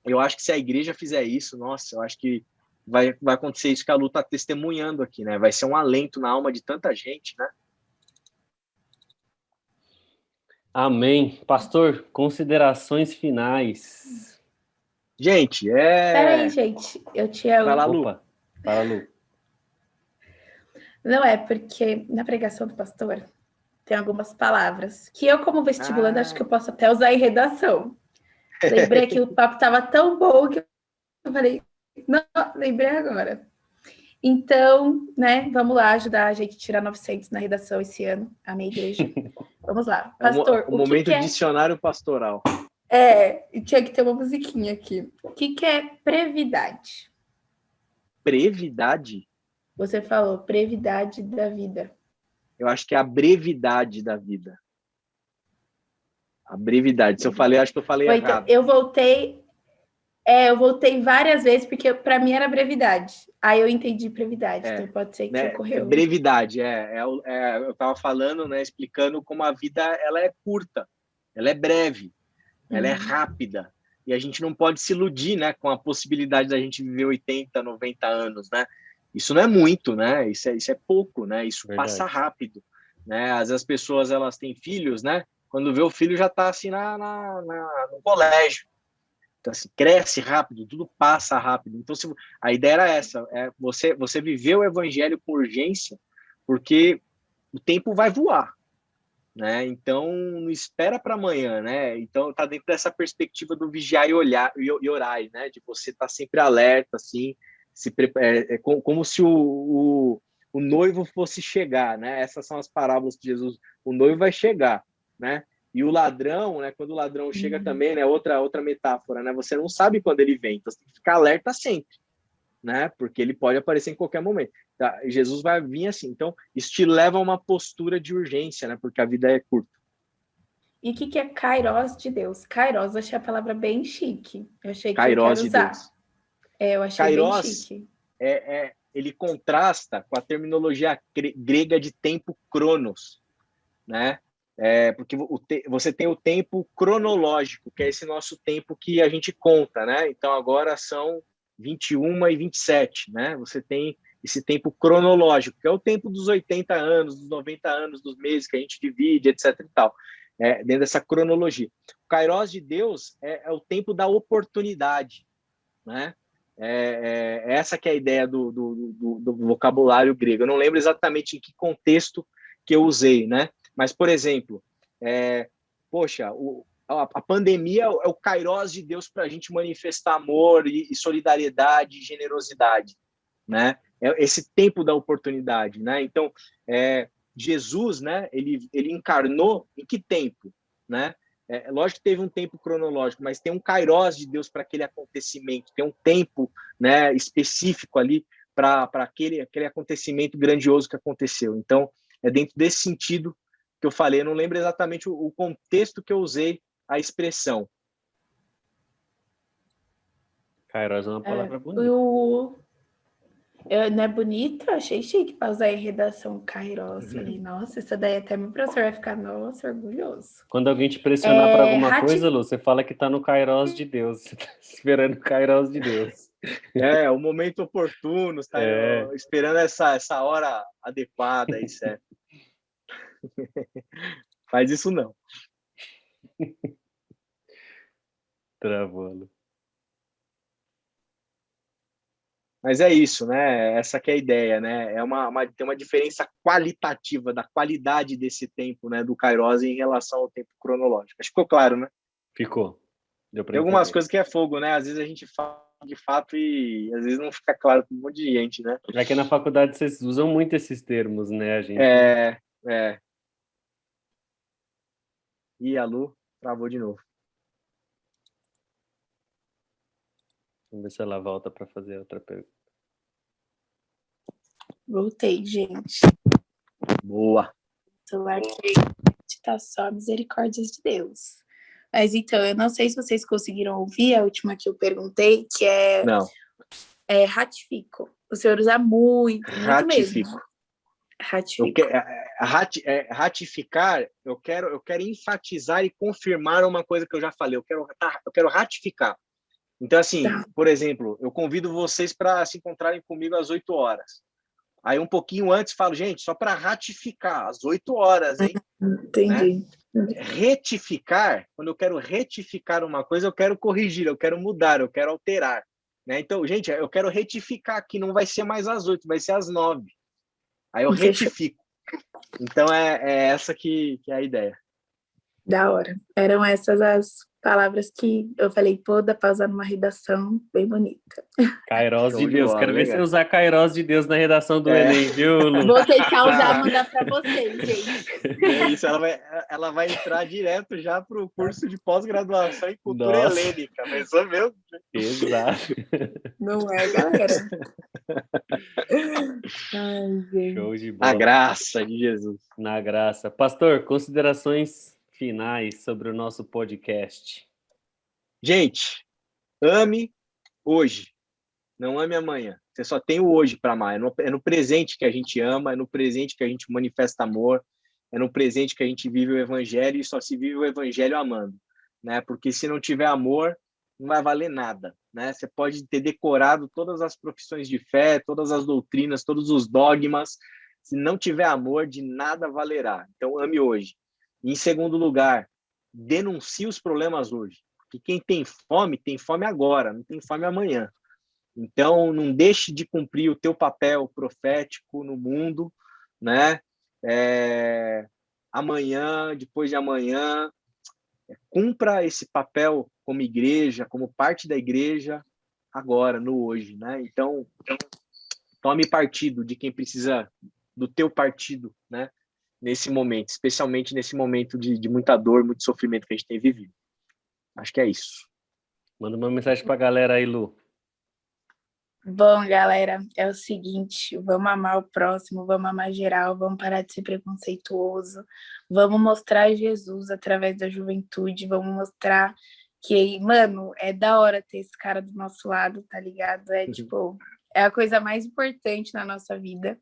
Eu acho que se a igreja fizer isso, nossa, eu acho que vai acontecer isso que a Lu está testemunhando aqui, né? Vai ser um alento na alma de tanta gente, né? Amém. Pastor, considerações finais. Gente, Peraí, gente, eu tinha... Vai lá, Lu. Opa, fala, Lu. Não, porque na pregação do pastor tem algumas palavras que eu, como vestibulando, acho que eu posso até usar em redação. Lembrei que o papo estava tão bom que eu falei, não, lembrei agora. Então, né, vamos lá ajudar a gente a tirar 900 na redação esse ano, a minha igreja. Vamos lá. Pastor, o momento que dicionário pastoral. E tinha que ter uma musiquinha aqui. O que é brevidade? Brevidade? Você falou brevidade da vida. Eu acho que é a brevidade da vida. A brevidade. Se eu falei, acho que eu falei errado. Então, eu voltei várias vezes, porque para mim era brevidade. Aí eu entendi brevidade, então pode ser que ocorreu. Brevidade, eu estava falando, né, explicando como a vida ela é curta, ela é breve, ela é rápida. E a gente não pode se iludir, né, com a possibilidade da gente viver 80, 90 anos, né? Isso não é muito, né? Isso é pouco, né? Isso passa rápido. né? Às vezes as pessoas, elas têm filhos, né? Quando vê o filho já está assim no colégio. Então, assim, cresce rápido, tudo passa rápido. Então, a ideia era essa, você viver o evangelho com urgência, porque o tempo vai voar, né? Então, não espera para amanhã, né? Então, está dentro dessa perspectiva do vigiar e orar, né? De você estar sempre alerta, assim, como se o noivo fosse chegar, né? Essas são as parábolas de Jesus. O noivo vai chegar, né? E o ladrão, né? Quando o ladrão chega também, né? Outra metáfora, né? Você não sabe quando ele vem, então você tem que ficar alerta sempre, né? Porque ele pode aparecer em qualquer momento. Tá? Jesus vai vir assim. Então, isso te leva a uma postura de urgência, né? Porque a vida é curta. E o que é Kairos de Deus? Kairos, eu achei a palavra bem chique. Eu achei que Kairos eu quero de usar. Deus. Eu achei Kairos bem chique. Ele contrasta com a terminologia grega de tempo cronos, né? Porque você tem o tempo cronológico, que é esse nosso tempo que a gente conta, né? Então, agora são 21 e 27, né? Você tem esse tempo cronológico, que é o tempo dos 80 anos, dos 90 anos, dos meses que a gente divide, etc. e tal, dentro dessa cronologia. O Kairos de Deus é o tempo da oportunidade, né? Essa que é a ideia do vocabulário grego. Eu não lembro exatamente em que contexto que eu usei, né? Mas, por exemplo, poxa, a pandemia é o Kairos de Deus para a gente manifestar amor e solidariedade e generosidade, né? É esse tempo da oportunidade, né? Então, Jesus, né? Ele encarnou em que tempo, né? Lógico que teve um tempo cronológico, mas tem um kairos de Deus para aquele acontecimento, tem um tempo, né, específico ali para aquele acontecimento grandioso que aconteceu. Então, é dentro desse sentido que eu falei. Eu não lembro exatamente o contexto que eu usei a expressão. Kairos é uma palavra bonita. Não é bonito? Eu achei chique para usar em redação Kairos. Falei, nossa, isso daí até meu professor vai ficar, nossa, orgulhoso. Quando alguém te pressionar para alguma coisa, Lu, você fala que tá no Kairos de Deus. Você tá esperando o Kairos de Deus. O momento oportuno, está esperando essa hora adequada aí, certo? Faz isso não. Travou, Lu. Mas é isso, né? Essa que é a ideia, né? Tem uma diferença qualitativa da qualidade desse tempo, né? Do Kairos em relação ao tempo cronológico. Acho que ficou claro, né? Ficou. Deu para Tem algumas entender. coisas que é fogo, né? Às vezes a gente fala de fato e às vezes não fica claro para um monte de gente, né? É que na faculdade vocês usam muito esses termos, né, a gente? E a Lu travou de novo. Vamos ver se ela volta para fazer outra pergunta. Voltei, gente. Boa. O celular tá só misericórdias de Deus. Mas então, eu não sei se vocês conseguiram ouvir a última que eu perguntei, que é... Não. Ratifico. O senhor usa muito Ratifico. mesmo. Ratifico. Ratificar, eu quero enfatizar e confirmar uma coisa que eu já falei. Eu quero ratificar. Então, assim, por exemplo, eu convido vocês para se encontrarem comigo às 8 horas. Aí, um pouquinho antes, falo, gente, só para ratificar, às 8 horas, hein? Entendi. Né? Retificar, quando eu quero retificar uma coisa, eu quero corrigir, eu quero mudar, eu quero alterar. Né? Então, gente, eu quero retificar aqui, não vai ser mais às 8, vai ser às 9. Aí eu retifico. Então, é essa que é a ideia. Da hora. Eram essas as palavras que eu falei, pô, dá pra usar numa redação bem bonita. Kairos de Deus. Quero ver você usar Kairos de Deus na redação do Enem, viu, Lu? Vou tentar usar e mandar para vocês, gente. É isso, ela vai entrar direto já para o curso de pós-graduação em cultura helênica. Pensou mesmo? Exato. Não é, galera? Ai, gente. Show de bola. Na graça de Jesus. Na graça. Pastor, considerações finais sobre o nosso podcast. Gente, ame hoje, não ame amanhã. Você só tem o hoje para amar. É no presente que a gente ama, é no presente que a gente manifesta amor, é no presente que a gente vive o evangelho e só se vive o evangelho amando, né? Porque se não tiver amor, não vai valer nada, né? Você pode ter decorado todas as profissões de fé, todas as doutrinas, todos os dogmas, Se não tiver amor, de nada valerá. Então, ame hoje. E, em segundo lugar, denuncie os problemas hoje. Porque quem tem fome agora, não tem fome amanhã. Então, não deixe de cumprir o teu papel profético no mundo, né? Amanhã, depois de amanhã, cumpra esse papel como igreja, como parte da igreja, agora, no hoje, né? Então tome partido de quem precisa do teu partido, né? Nesse momento, especialmente nesse momento de muita dor, muito sofrimento que a gente tem vivido. Acho que é isso. Manda uma mensagem para a galera aí, Lu. Bom, galera, é o seguinte, vamos amar o próximo, vamos amar geral, vamos parar de ser preconceituoso, vamos mostrar Jesus através da juventude, vamos mostrar que, mano, é da hora ter esse cara do nosso lado, tá ligado? Tipo, é a coisa mais importante na nossa vida.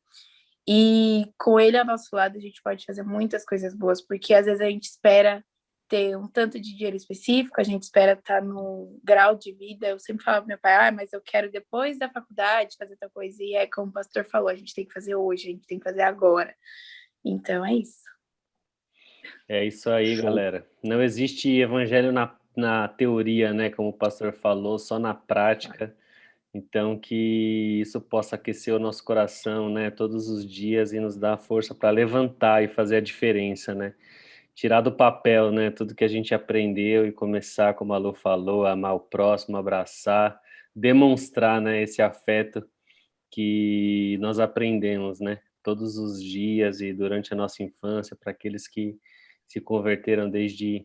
E com ele ao nosso lado, a gente pode fazer muitas coisas boas, porque às vezes a gente espera ter um tanto de dinheiro específico, a gente espera estar no grau de vida. Eu sempre falo pro meu pai, mas eu quero depois da faculdade fazer tal coisa. E é como o pastor falou, a gente tem que fazer hoje, a gente tem que fazer agora. Então é isso. É isso aí, galera. Não existe evangelho na teoria, né? Como o pastor falou, só na prática. Então, que isso possa aquecer o nosso coração, né? Todos os dias e nos dar força para levantar e fazer a diferença, né? Tirar do papel, né? Tudo que a gente aprendeu e começar, como a Lu falou, a amar o próximo, abraçar, demonstrar, né? Esse afeto que nós aprendemos, né? Todos os dias e durante a nossa infância, para aqueles que se converteram desde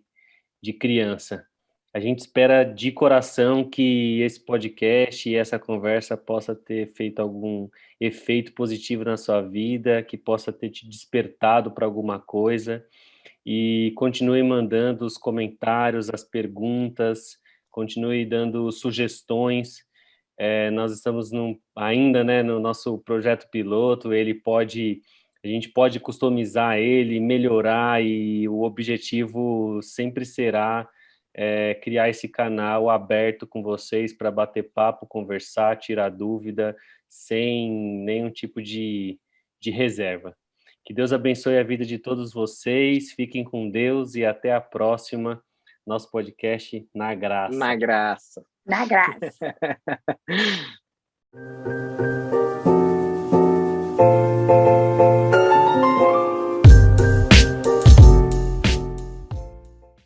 de criança. A gente espera de coração que esse podcast e essa conversa possa ter feito algum efeito positivo na sua vida, que possa ter te despertado para alguma coisa. E continue mandando os comentários, as perguntas, continue dando sugestões. Nós estamos ainda, né, no nosso projeto piloto, a gente pode customizar ele, melhorar, e o objetivo sempre será criar esse canal aberto com vocês para bater papo, conversar, tirar dúvida, sem nenhum tipo de reserva. Que Deus abençoe a vida de todos vocês, fiquem com Deus e até a próxima, nosso podcast Na Graça. Na graça. Na graça.